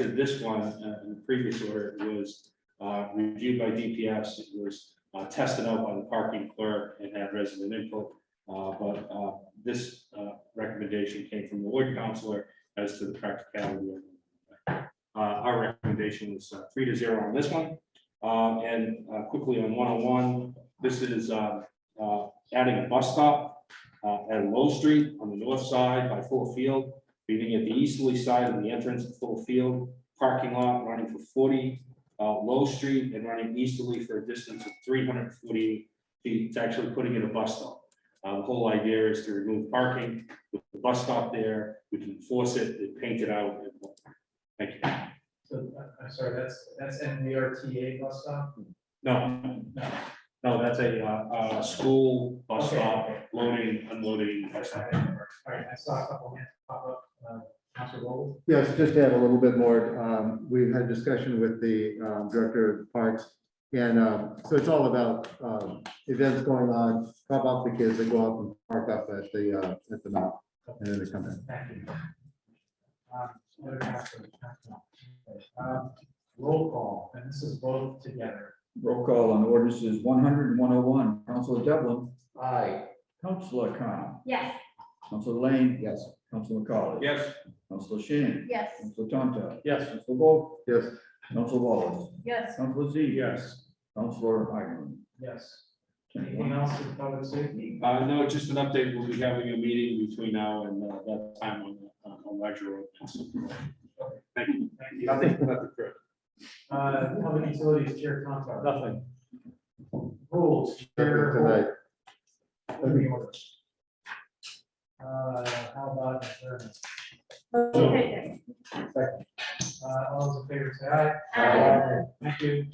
this one, in the previous order, it was reviewed by DPS. It was tested out by the parking clerk and had resident input. But this recommendation came from the Lord Counselor as to the practicality of it. Our recommendation is 3-0 on this one. And quickly on 101, this is adding a bus stop at Low Street on the north side by Full Field, beginning at the easterly side of the entrance of Full Field, parking lot running for 40 Low Street and running easterly for a distance of 340 feet. It's actually putting in a bus stop. The whole idea is to remove parking with the bus stop there. We can enforce it and paint it out. Thank you. So, I'm sorry, that's NVRTA bus stop? No, that's a school bus stop, loading, unloading. Bus stop. All right, I saw a couple hands pop up. Councilor Vogel? Yes, just to add a little bit more, we've had discussion with the Director of Parks. And so it's all about events going on, drop off the kids, they go up and park up at the mount, and then they come in. Thank you. Other councilors? Roll call, and this is both together. Roll call on ordinances 100 and 101. Councilor Devlin. Aye. Councilor Khan. Yes. Councilor Lane. Yes. Councilor McCauley. Yes. Councilor Shan. Yes. Councilor Tonto. Yes. Councilor Vogel. Yes. Councilor Wallace. Yes. Councilor Z. Yes. Councilor Ivan. Yes. Anything else in public safety? No, just an update. We'll be having a meeting between now and that time on larger ordinance. Thank you. Thank you. Nothing further. Public utilities, Chair Tonto. Nothing. Rules, Chair. Tonight. Moving order. How about adjournment? Okay. All those in favor say aye. Aye. Thank you.